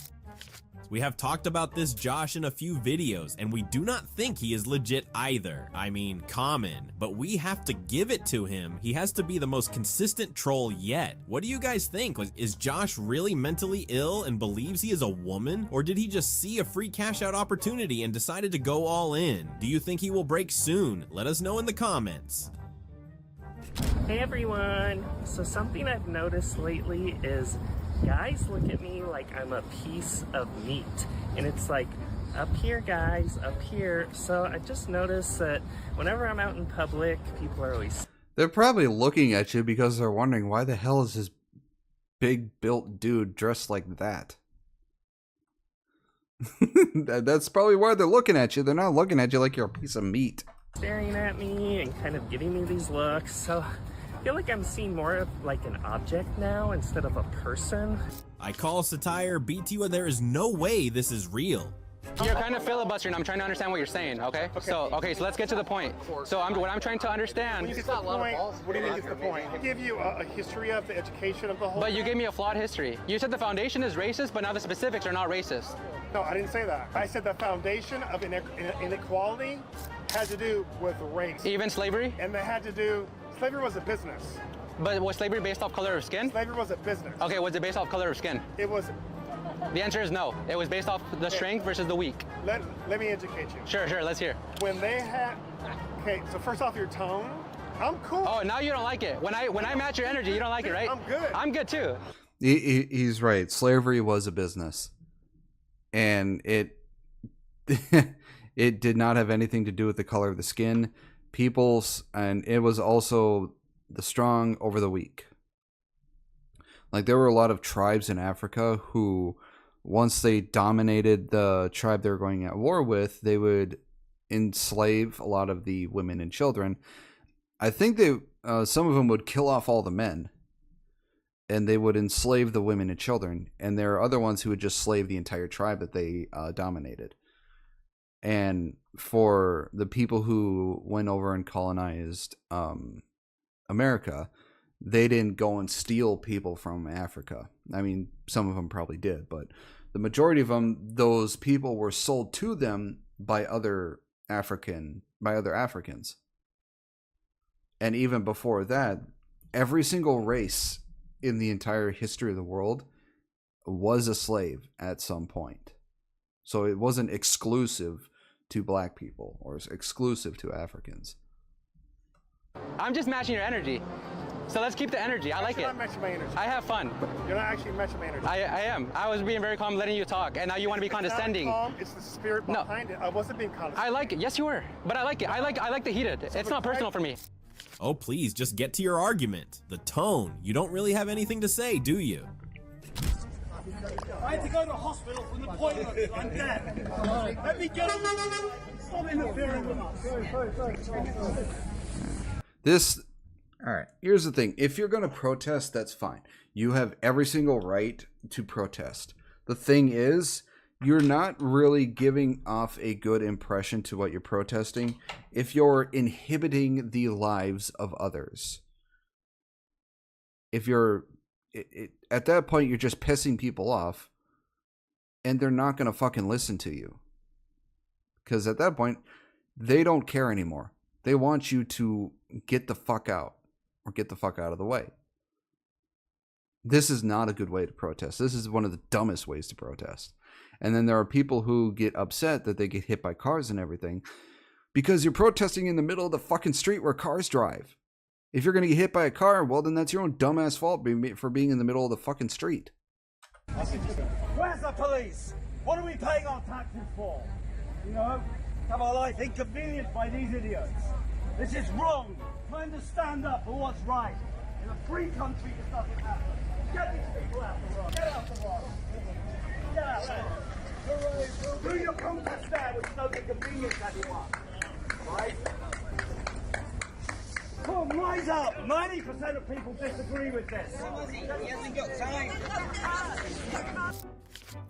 We have talked about this Josh in a few videos, and we do not think he is legit either. I mean, common, but we have to give it to him. He has to be the most consistent troll yet. What do you guys think? Is Josh really mentally ill and believes he is a woman? Or did he just see a free cash out opportunity and decided to go all in? Do you think he will break soon? Let us know in the comments. Hey everyone! So something I've noticed lately is guys look at me like I'm a piece of meat. And it's like, up here guys, up here. So I just noticed that whenever I'm out in public, people are always... They're probably looking at you because they're wondering why the hell is this big built dude dressed like that? That's probably why they're looking at you. They're not looking at you like you're a piece of meat. Staring at me and kind of giving me these looks. So I feel like I'm seen more of like an object now instead of a person. I call satire, BT, there is no way this is real. You're kind of filibustering. I'm trying to understand what you're saying, okay? So let's get to the point. So what I'm trying to understand... What do you mean is the point? I give you a history of the education of the whole... But you gave me a flawed history. You said the foundation is racist, but now the specifics are not racist. No, I didn't say that. I said the foundation of inequality had to do with race. Even slavery? And they had to do, slavery was a business. But was slavery based off color of skin? Slavery was a business. Okay, was it based off color of skin? It was. The answer is no. It was based off the strength versus the weak. Let me educate you. Sure, let's hear. When they had, okay, so first off, your tone, I'm cool. Oh, now you don't like it. When I match your energy, you don't like it, right? I'm good. I'm good too. He's right. Slavery was a business, and it it did not have anything to do with the color of the skin, people's, and it was also the strong over the weak. Like, there were a lot of tribes in Africa who, once they dominated the tribe they were going at war with, they would enslave a lot of the women and children. I think some of them would kill off all the men, and they would enslave the women and children. And there are other ones who would just slave the entire tribe that they dominated. And for the people who went over and colonized America, they didn't go and steal people from Africa. I mean, some of them probably did, but the majority of them, those people were sold to them by other Africans. And even before that, every single race in the entire history of the world was a slave at some point. So it wasn't exclusive to black people or exclusive to Africans. I'm just matching your energy. So let's keep the energy. I like it. You're not matching my energy. I have fun. You're not actually matching my energy. I am. I was being very calm, letting you talk, and now you want to be condescending. It's not calm, it's the spirit behind it. I wasn't being condescending. I like it. Yes, you were. But I like it. I like the heated. It's not personal for me. Oh, please, just get to your argument. The tone. You don't really have anything to say, do you? I had to go to the hospital from the point of I'm dead. Let me get Stop interfering with us. All right, here's the thing. If you're going to protest, that's fine. You have every single right to protest. The thing is, you're not really giving off a good impression to what you're protesting if you're inhibiting the lives of others. If you're at that point, you're just pissing people off, and they're not going to fucking listen to you. Because at that point, they don't care anymore. They want you to get the fuck out, or get the fuck out of the way. This is not a good way to protest. This is one of the dumbest ways to protest. And then there are people who get upset that they get hit by cars and everything because you're protesting in the middle of the fucking street where cars drive. If you're going to get hit by a car, well, then that's your own dumbass fault for being in the middle of the fucking street. Where's the police? What are we paying our taxes for? You know, have our life inconvenienced by these idiots. This is wrong. Trying to stand up for what's right. In a free country, this doesn't happen. Get these people out the road. Get out the road. Get out there. Do your protest there, which doesn't inconvenience anyone. Right? Come on, rise up. 90% of people disagree with this. He hasn't got time.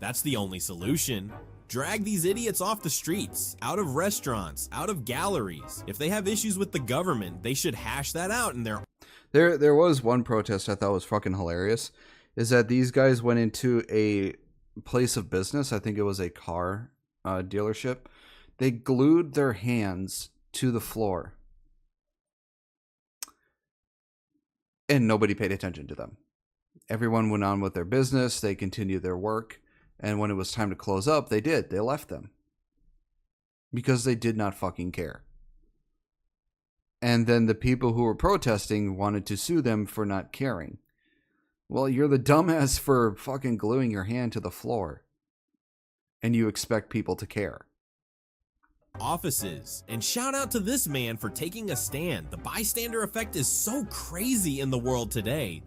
That's the only solution. Drag these idiots off the streets, out of restaurants, out of galleries. If they have issues with the government, they should hash that out in their... There was one protest I thought was fucking hilarious, is that these guys went into a place of business. I think it was a car dealership. They glued their hands to the floor. And nobody paid attention to them. Everyone went on with their business. They continued their work. And when it was time to close up, they did. They left them. Because they did not fucking care. And then the people who were protesting wanted to sue them for not caring. Well, you're the dumbass for fucking gluing your hand to the floor. And you expect people to care. Offices. And shout out to this man for taking a stand. The bystander effect is so crazy in the world today.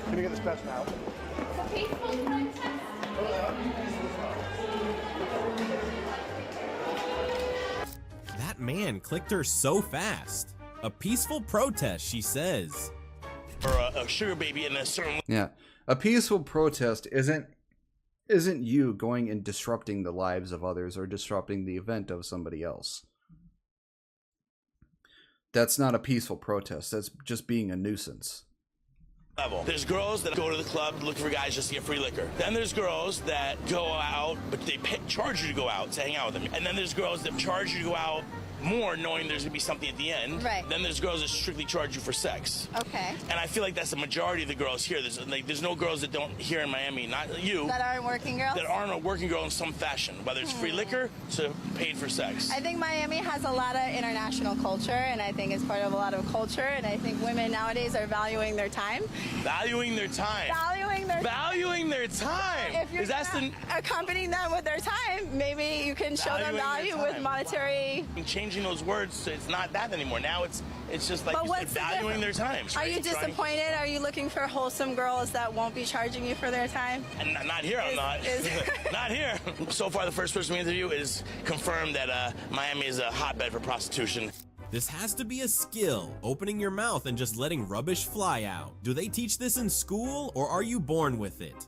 Can we get this patch now? That man clicked her so fast. A peaceful protest, she says. Or a sugar baby in a certain... Yeah. A peaceful protest isn't you going and disrupting the lives of others or disrupting the event of somebody else. That's not a peaceful protest. That's just being a nuisance. Level. There's girls that go to the club looking for guys just to get free liquor. Then there's girls that go out, but they charge you to go out to hang out with them. And then there's girls that charge you to go out more, knowing there's gonna be something at the end. Right. Then there's girls that strictly charge you for sex. Okay. And I feel like that's the majority of the girls here. There's no girls that don't here in Miami, not you. That aren't working girls? That aren't a working girl in some fashion, whether it's free liquor to paid for sex. I think Miami has a lot of international culture, and I think it's part of a lot of culture, and I think women nowadays are valuing their time. Valuing their time. Valuing their time. If you're accompanying them with their time, maybe you can show them value with monetary. Changing those words, so it's not that anymore. Now it's just like you said, valuing their time. Are you disappointed? Are you looking for wholesome girls that won't be charging you for their time? And not here, I'm not. Not here. So far, the first person we interview is confirmed that Miami is a hotbed for prostitution. This has to be a skill, opening your mouth and just letting rubbish fly out. Do they teach this in school, or are you born with it?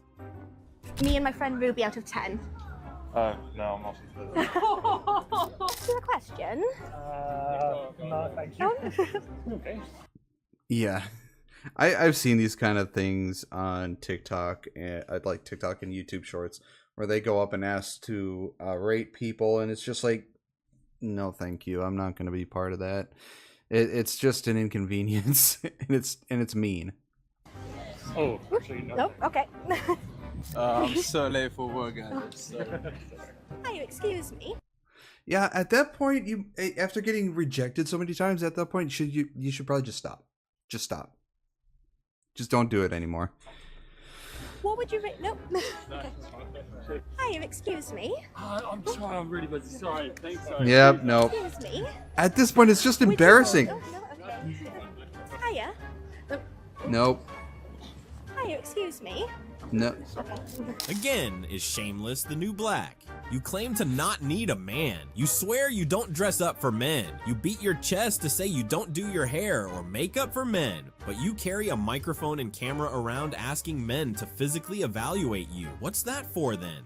Me and my friend Ruby out of 10. No, I'm not. Do you have a question? No, thank you. Okay. Yeah. I've seen these kind of things on TikTok, and I'd like TikTok and YouTube shorts, where they go up and ask to rate people, and it's just like, no, thank you. I'm not going to be part of that. It's just an inconvenience, and it's mean. Oh, actually, no. Nope, okay. I'm so late for work, guys. Hi, excuse me. Yeah, at that point, you after getting rejected so many times, at that point, you should probably just stop. Just stop. Just don't do it anymore. What would you rate? Nope. Okay. Hi, excuse me. I'm sorry, I'm really busy. Sorry, thanks. Sorry. Yep, no. Excuse me. At this point, it's just embarrassing. No, okay. Hiya. Nope. Hi, excuse me. No. Again, is shameless the new black? You claim to not need a man. You swear you don't dress up for men. You beat your chest to say you don't do your hair or makeup for men. But you carry a microphone and camera around asking men to physically evaluate you. What's that for then?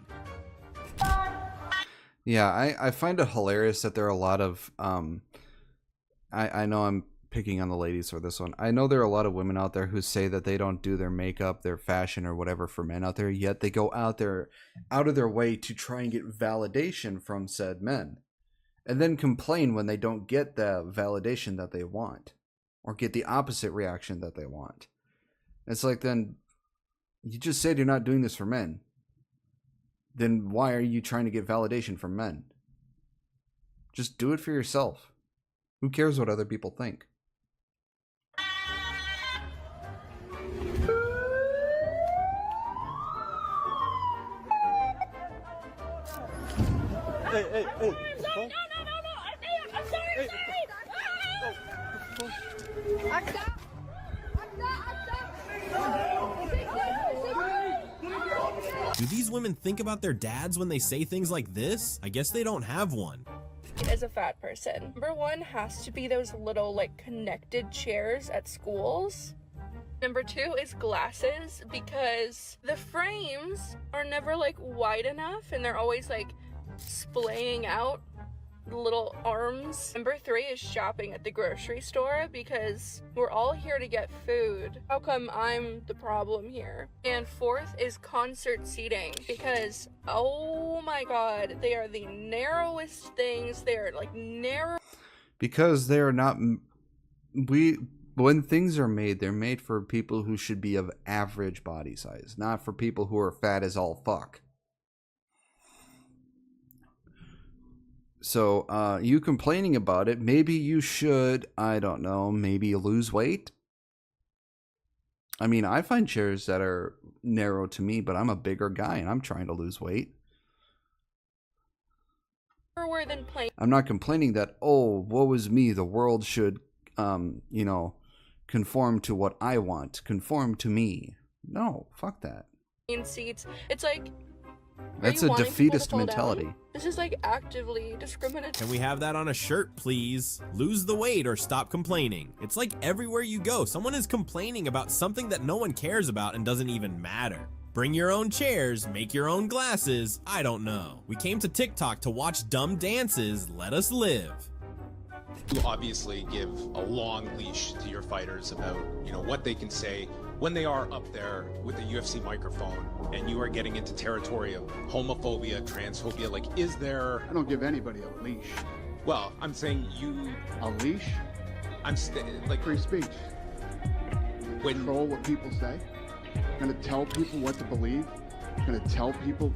Yeah, I find it hilarious that there are a lot of I know I'm picking on the ladies for this one. I know there are a lot of women out there who say that they don't do their makeup, their fashion, or whatever for men out there, yet they go out of their way to try and get validation from said men, and then complain when they don't get the validation that they want, or get the opposite reaction that they want. It's like, then you just said you're not doing this for men. Then why are you trying to get validation from men? Just do it for yourself. Who cares what other people think? Hey. No. I'm sorry. Do these women think about their dads when they say things like this? I guess they don't have one. As a fat person, number one has to be those little like connected chairs at schools. Number two is glasses, because the frames are never like wide enough and they're always like splaying out the little arms. Number three is shopping at the grocery store, because we're all here to get food. How come I'm the problem here? And fourth is concert seating, because oh my god, they are the narrowest things. They are like narrow. Because they're not. When things are made, they're made for people who should be of average body size, not for people who are fat as all fuck. So, you complaining about it, maybe you should, I don't know, maybe lose weight? I mean, I find chairs that are narrow to me, but I'm a bigger guy and I'm trying to lose weight. Than plain. I'm not complaining that, oh, woe is me, the world should, conform to what I want, conform to me. No, fuck that. Seats. It's like, that's a defeatist mentality. This is like actively discriminatory. Can we have that on a shirt, please? Lose the weight or stop complaining. It's like everywhere you go, someone is complaining about something that no one cares about and doesn't even matter. Bring your own chairs, make your own glasses, I don't know. We came to TikTok to watch dumb dances, let us live. You obviously give a long leash to your fighters about, you know, what they can say when they are up there with a UFC microphone and you are getting into territory of homophobia, transphobia. Like, is there... I don't give anybody a leash. Well, I'm saying you... A leash? I'm like... Free speech. Control what people say. Gonna tell people what to believe. Gonna tell people...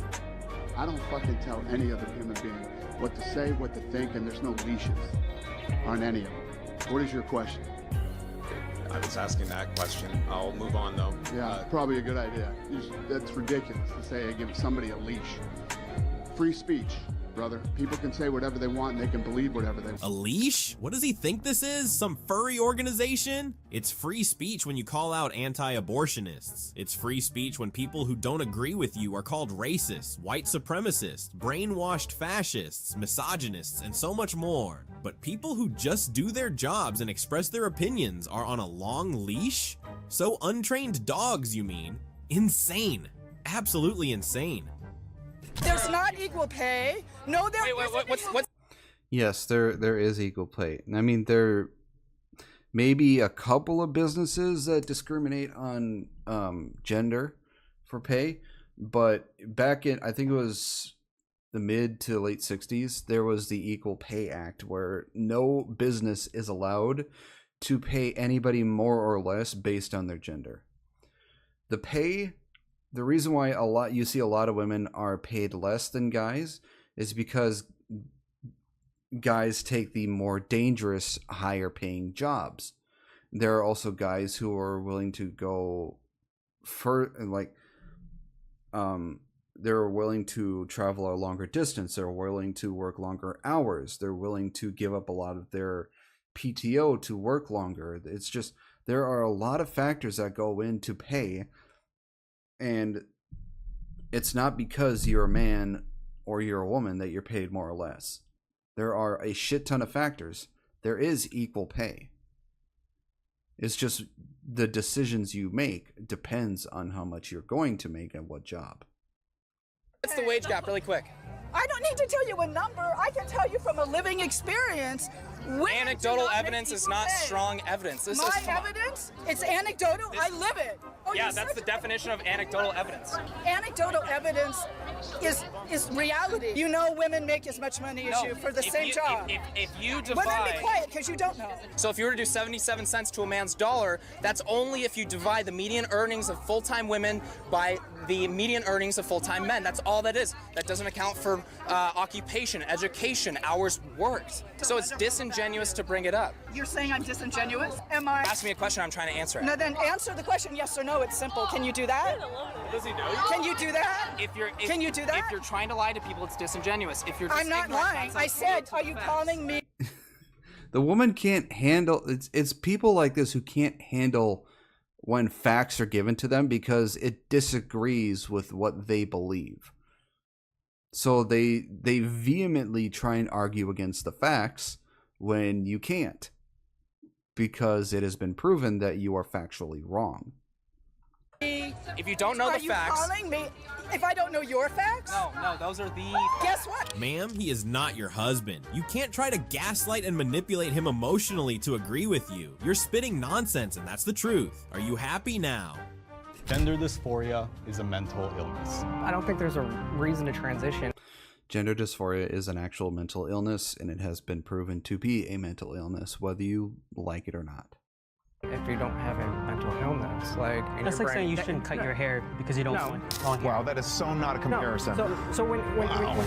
I don't fucking tell any other human being what to say, what to think, and there's no leashes on any of them. What is your question? I was asking that question. I'll move on, though. Yeah, probably a good idea. That's ridiculous to say I give somebody a leash. Free speech, brother. People can say whatever they want and they can believe whatever they want. A leash? What does he think this is? Some furry organization? It's free speech when you call out anti-abortionists. It's free speech when people who don't agree with you are called racist, white supremacists, brainwashed fascists, misogynists, and so much more. But people who just do their jobs and express their opinions are on a long leash? So untrained dogs, you mean? Insane. Absolutely insane. There's not equal pay. No, there what's Yes, there is equal pay. I mean, there may be a couple of businesses that discriminate on gender for pay, but back in, I think it was the mid to late 60s, there was the Equal Pay Act where no business is allowed to pay anybody more or less based on their gender. The reason why you see a lot of women are paid less than guys is because guys take the more dangerous, higher paying jobs. There are also guys who are willing to go they're willing to travel a longer distance. They're willing to work longer hours. They're willing to give up a lot of their PTO to work longer. It's just, there are a lot of factors that go into pay, and it's not because you're a man or you're a woman that you're paid more or less. There are a shit ton of factors. There is equal pay. It's just the decisions you make depends on how much you're going to make and what job. What's the wage gap, really quick? I don't need to tell you a number. I can tell you from a living experience. Anecdotal evidence is not strong evidence. This My is evidence? It's anecdotal. I live it. Oh, yeah, that's the definition of anecdotal evidence. Anecdotal evidence is reality. You know, women make as much money as you for the same job. If you divide... Well, then be quiet, because you don't know. So if you were to do 77 cents to a man's dollar, that's only if you divide the median earnings of full-time women by the median earnings of full-time men. That's all that is. That doesn't account for occupation, education, hours worked. So it's disingenuous to bring it up. You're saying I'm disingenuous? Am I? Ask me a question, I'm trying to answer it. No, then answer the question, yes or no. It's simple. Can you do that? Does he know? Can you do that? Can you do that? If you're trying to lie to people, it's disingenuous. If you're I'm not lying. I said, are you calling me? The woman can't handle, it's people like this who can't handle when facts are given to them because it disagrees with what they believe. So they vehemently try and argue against the facts when you can't, because it has been proven that you are factually wrong. If you don't know the facts... Are you calling me? If I don't know your facts? No, those are the... Guess what? Ma'am, he is not your husband. You can't try to gaslight and manipulate him emotionally to agree with you. You're spitting nonsense, and that's the truth. Are you happy now? Gender dysphoria is a mental illness. I don't think there's a reason to transition. Gender dysphoria is an actual mental illness, and it has been proven to be a mental illness, whether you like it or not. If you don't have a mental illness, like in that's your like brain, saying you shouldn't cut your hair because you don't want long hair. Wow, that is so not a comparison. So when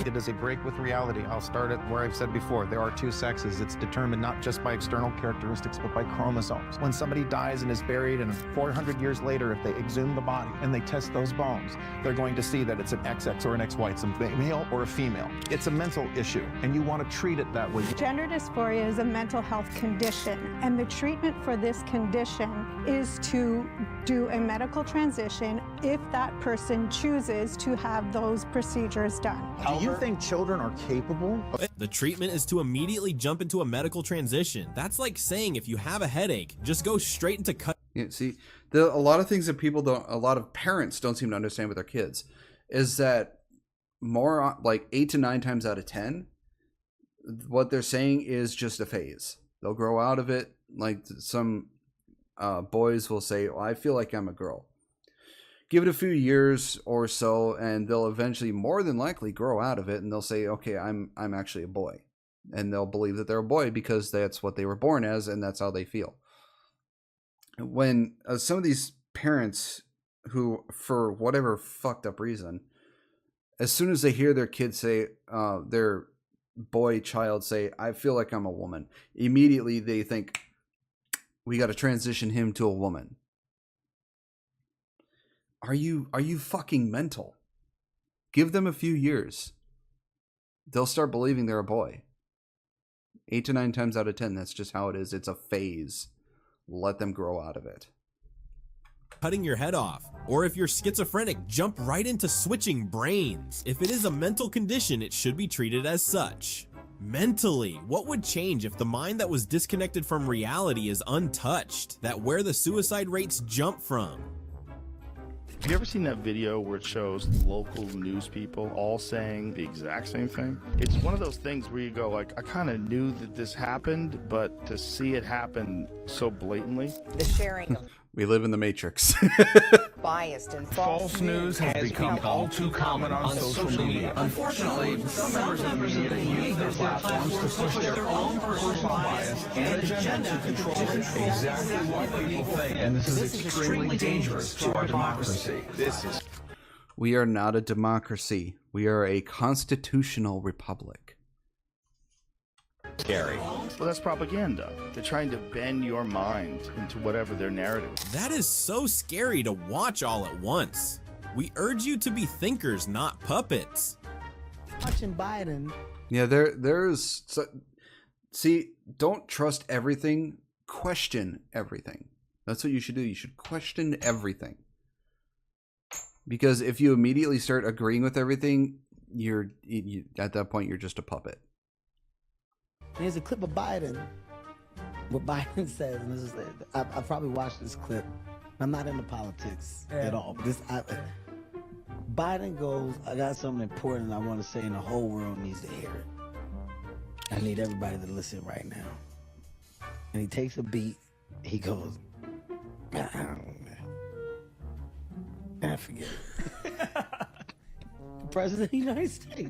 it is a break with reality. I'll start at where I've said before. There are two sexes. It's determined not just by external characteristics, but by chromosomes. When somebody dies and is buried, and 400 years later, if they exhume the body and they test those bones, they're going to see that it's an XX or an XY, it's a male or a female. It's a mental issue, and you want to treat it that way. Gender dysphoria is a mental health condition, and the treatment for this condition is to do a medical transition if that person chooses to have those procedures done. Do you think children are capable? The treatment is to immediately jump into a medical transition. That's like saying if you have a headache, just go straight into cut. Yeah, see, a lot of things that a lot of parents don't seem to understand with their kids is that more like 8 to 9 times out of 10, what they're saying is just a phase. They'll grow out of it. Like some boys will say, well, I feel like I'm a girl. Give it a few years or so, and they'll eventually, more than likely, grow out of it, and they'll say, okay, I'm actually a boy. And they'll believe that they're a boy because that's what they were born as, and that's how they feel. When some of these parents who, for whatever fucked up reason, as soon as they hear their kid say, their boy child say, I feel like I'm a woman, immediately they think, we got to transition him to a woman. Are you fucking mental? Give them a few years. They'll start believing they're a boy. 8 to 9 times out of 10, that's just how it is. It's a phase. Let them grow out of it. Cutting your head off, or if you're schizophrenic, jump right into switching brains. If it is a mental condition, it should be treated as such. Mentally, what would change if the mind that was disconnected from reality is untouched? That where the suicide rates jump from? Have you ever seen that video where it shows local news people all saying the exact same thing? It's one of those things where you go like, I kind of knew that this happened, but to see it happen so blatantly. The sharing of We live in the Matrix. biased and False news has become all too common on social media. Unfortunately, some members of the media use their platforms to push their own personal bias and agenda to control exactly what people think. And this is extremely dangerous to our democracy. We are not a democracy. We are a constitutional republic. Scary. Well, that's propaganda. They're trying to bend your mind into whatever their narrative is. That is so scary to watch all at once. We urge you to be thinkers, not puppets. Watching Biden. Yeah, see, don't trust everything. Question everything. That's what you should do. You should question everything. Because if you immediately start agreeing with everything, you at that point, you're just a puppet. Here's a clip of Biden. What Biden says, and this is I probably watched this clip. I'm not into politics at all. Biden goes, I got something important I want to say, and the whole world needs to hear it. I need everybody to listen right now. And he takes a beat. He goes, I forget it. President of the United States.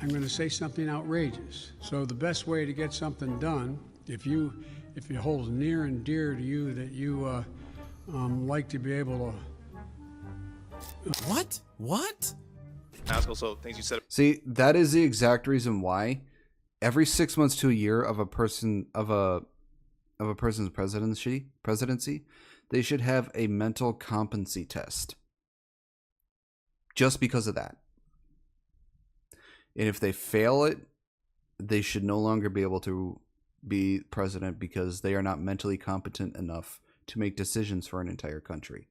I'm going to say something outrageous. So the best way to get something done, if it holds near and dear to you that you like to be able to. What? Also, things you said. See, that is the exact reason why every 6 months to a year of a person's presidency, they should have a mental competency test. Just because of that. And if they fail it, they should no longer be able to be president because they are not mentally competent enough to make decisions for an entire country.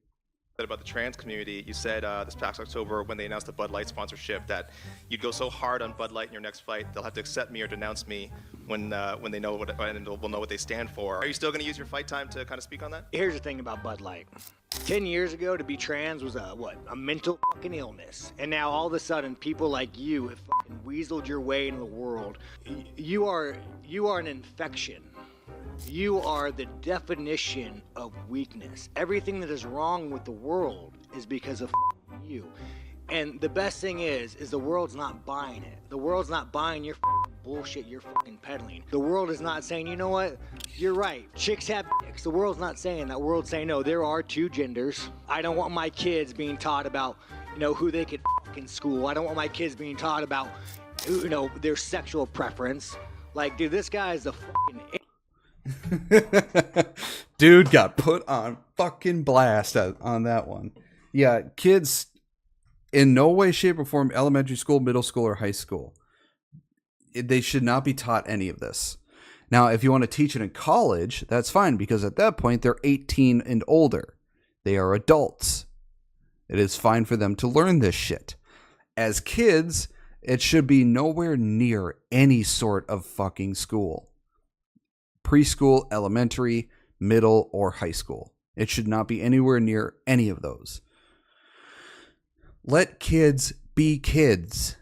About the trans community, you said this past October when they announced the Bud Light sponsorship that you'd go so hard on Bud Light in your next fight they'll have to accept me or denounce me when they know what and will know what they stand for. Are you still going to use your fight time to kind of speak on that? Here's the thing about Bud Light. 10 years ago, to be trans was a mental fucking illness, and now all of a sudden people like you have fucking weaseled your way into the world. You are an infection. You are the definition of weakness. Everything that is wrong with the world is because of you. And the best thing is the world's not buying it. The world's not buying your bullshit you're fucking peddling. The world is not saying, you know what, you're right, chicks have dicks. The world's not saying that. The world's saying, no, there are two genders. I don't want my kids being taught about, who they could fuck in school. I don't want my kids being taught about, their sexual preference. Like, dude, this guy is a fucking... Dude got put on fucking blast on that one. Yeah, kids in no way, shape, or form, elementary school, middle school, or high school, they should not be taught any of this. Now, if you want to teach it in college, that's fine, because at that point, they're 18 and older. They are adults. It is fine for them to learn this shit. As kids, it should be nowhere near any sort of fucking school. Preschool, elementary, middle, or high school. It should not be anywhere near any of those. Let kids be kids.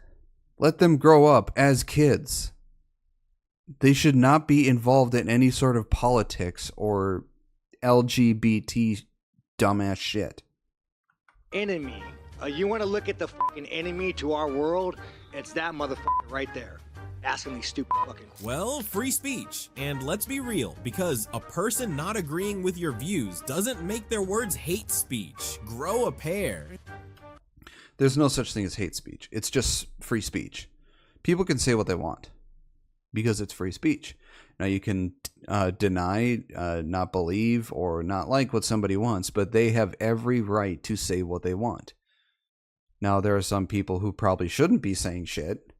Let them grow up as kids. They should not be involved in any sort of politics or LGBT dumbass shit. Enemy. You want to look at the fucking enemy to our world? It's that motherfucker right there. Asking these stupid fucking... Well, free speech. And let's be real, because a person not agreeing with your views doesn't make their words hate speech. Grow a pair. There's no such thing as hate speech. It's just free speech. People can say what they want because it's free speech. Now, you can deny, not believe, or not like what somebody wants, but they have every right to say what they want. Now, there are some people who probably shouldn't be saying shit,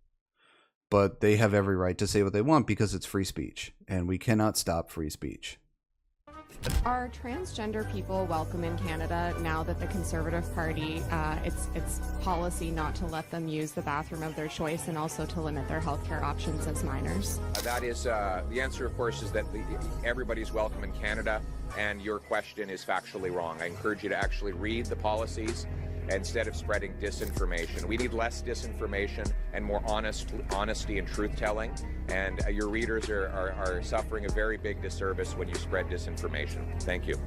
but they have every right to say what they want because it's free speech, and we cannot stop free speech. Are transgender people welcome in Canada now that the Conservative Party, it's policy not to let them use the bathroom of their choice and also to limit their healthcare options as minors? That is, the answer, of course, is that everybody's welcome in Canada, and your question is factually wrong. I encourage you to actually read the policies instead of spreading disinformation. We need less disinformation and more honesty and truth-telling, and your readers are suffering a very big disservice when you spread disinformation. Thank you.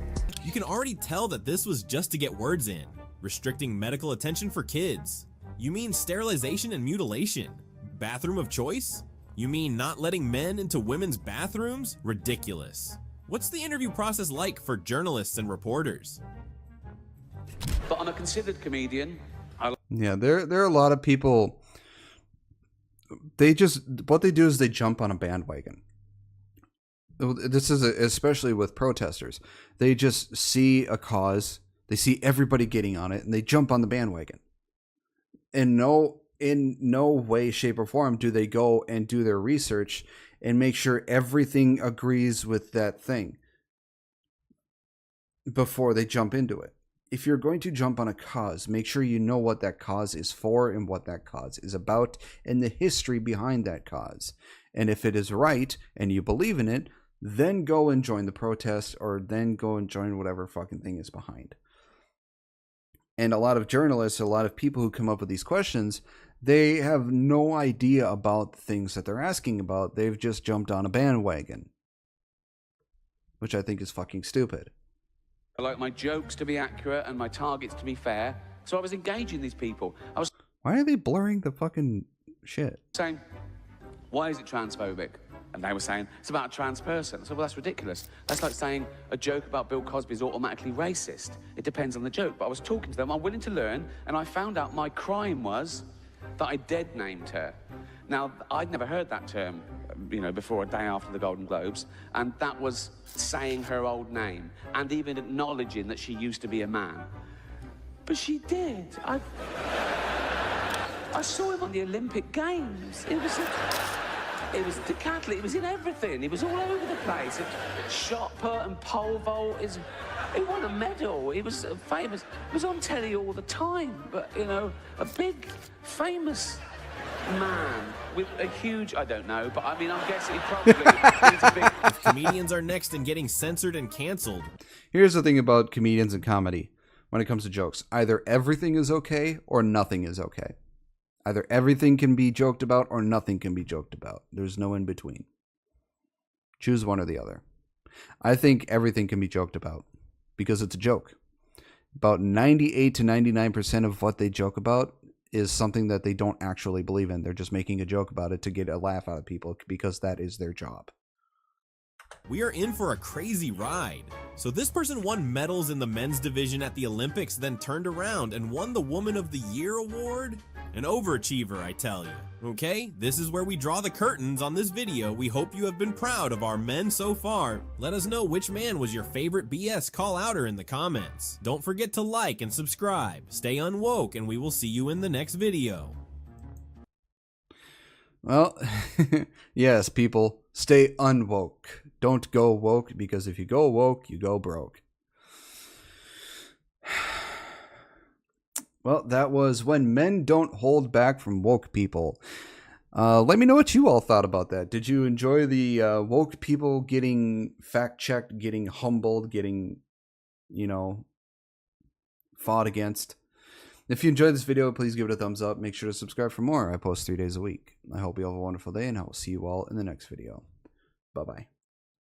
You can already tell that this was just to get words in. Restricting medical attention for kids. You mean sterilization and mutilation? Bathroom of choice? You mean not letting men into women's bathrooms? Ridiculous. What's the interview process like for journalists and reporters? But I'm a considered comedian. Yeah, there are a lot of people. What they do is they jump on a bandwagon. This is especially with protesters. They just see a cause, they see everybody getting on it, and they jump on the bandwagon. In no way, shape, or form do they go and do their research and make sure everything agrees with that thing before they jump into it. If you're going to jump on a cause, make sure you know what that cause is for and what that cause is about and the history behind that cause. And if it is right and you believe in it, then go and join the protest, or then go and join whatever fucking thing is behind. And a lot of journalists, a lot of people who come up with these questions, they have no idea about the things that they're asking about. They've just jumped on a bandwagon, which I think is fucking stupid. I like my jokes to be accurate and my targets to be fair, so I was engaging these people. I was Why are they blurring the fucking shit? saying, why is it transphobic? And they were saying, it's about a trans person. I said, well, that's ridiculous. That's like saying a joke about Bill Cosby is automatically racist. It depends on the joke. But I was talking to them, I'm willing to learn, and I found out my crime was that I dead named her. Now, I'd never heard that term, before a day after the Golden Globes, and that was saying her old name, and even acknowledging that she used to be a man. But she did. I saw him on the Olympic Games. It was decathlete. It was in everything. It was all over the place. Shot put and pole vault. He won a medal. He was famous. He was on telly all the time. But, a big, famous man with a huge, I don't know, but I mean, I'm guessing he probably is a big... If comedians are next in getting censored and canceled. Here's the thing about comedians and comedy when it comes to jokes. Either everything is okay or nothing is okay. Either everything can be joked about or nothing can be joked about. There's no in between. Choose one or the other. I think everything can be joked about because it's a joke. About 98 to 99% of what they joke about is something that they don't actually believe in. They're just making a joke about it to get a laugh out of people because that is their job. We are in for a crazy ride. So this person won medals in the men's division at the Olympics, then turned around and won the Woman of the Year award? An overachiever, I tell you. Okay, this is where we draw the curtains on this video. We hope you have been proud of our men so far. Let us know which man was your favorite BS call-outer in the comments. Don't forget to like and subscribe. Stay unwoke, and we will see you in the next video. Well, yes, people, stay unwoke. Don't go woke, because if you go woke, you go broke. Well, that was When Men Don't Hold Back from Woke People. Let me know what you all thought about that. Did you enjoy the woke people getting fact-checked, getting humbled, getting, fought against? If you enjoyed this video, please give it a thumbs up. Make sure to subscribe for more. I post 3 days a week. I hope you all have a wonderful day, and I will see you all in the next video. Bye-bye.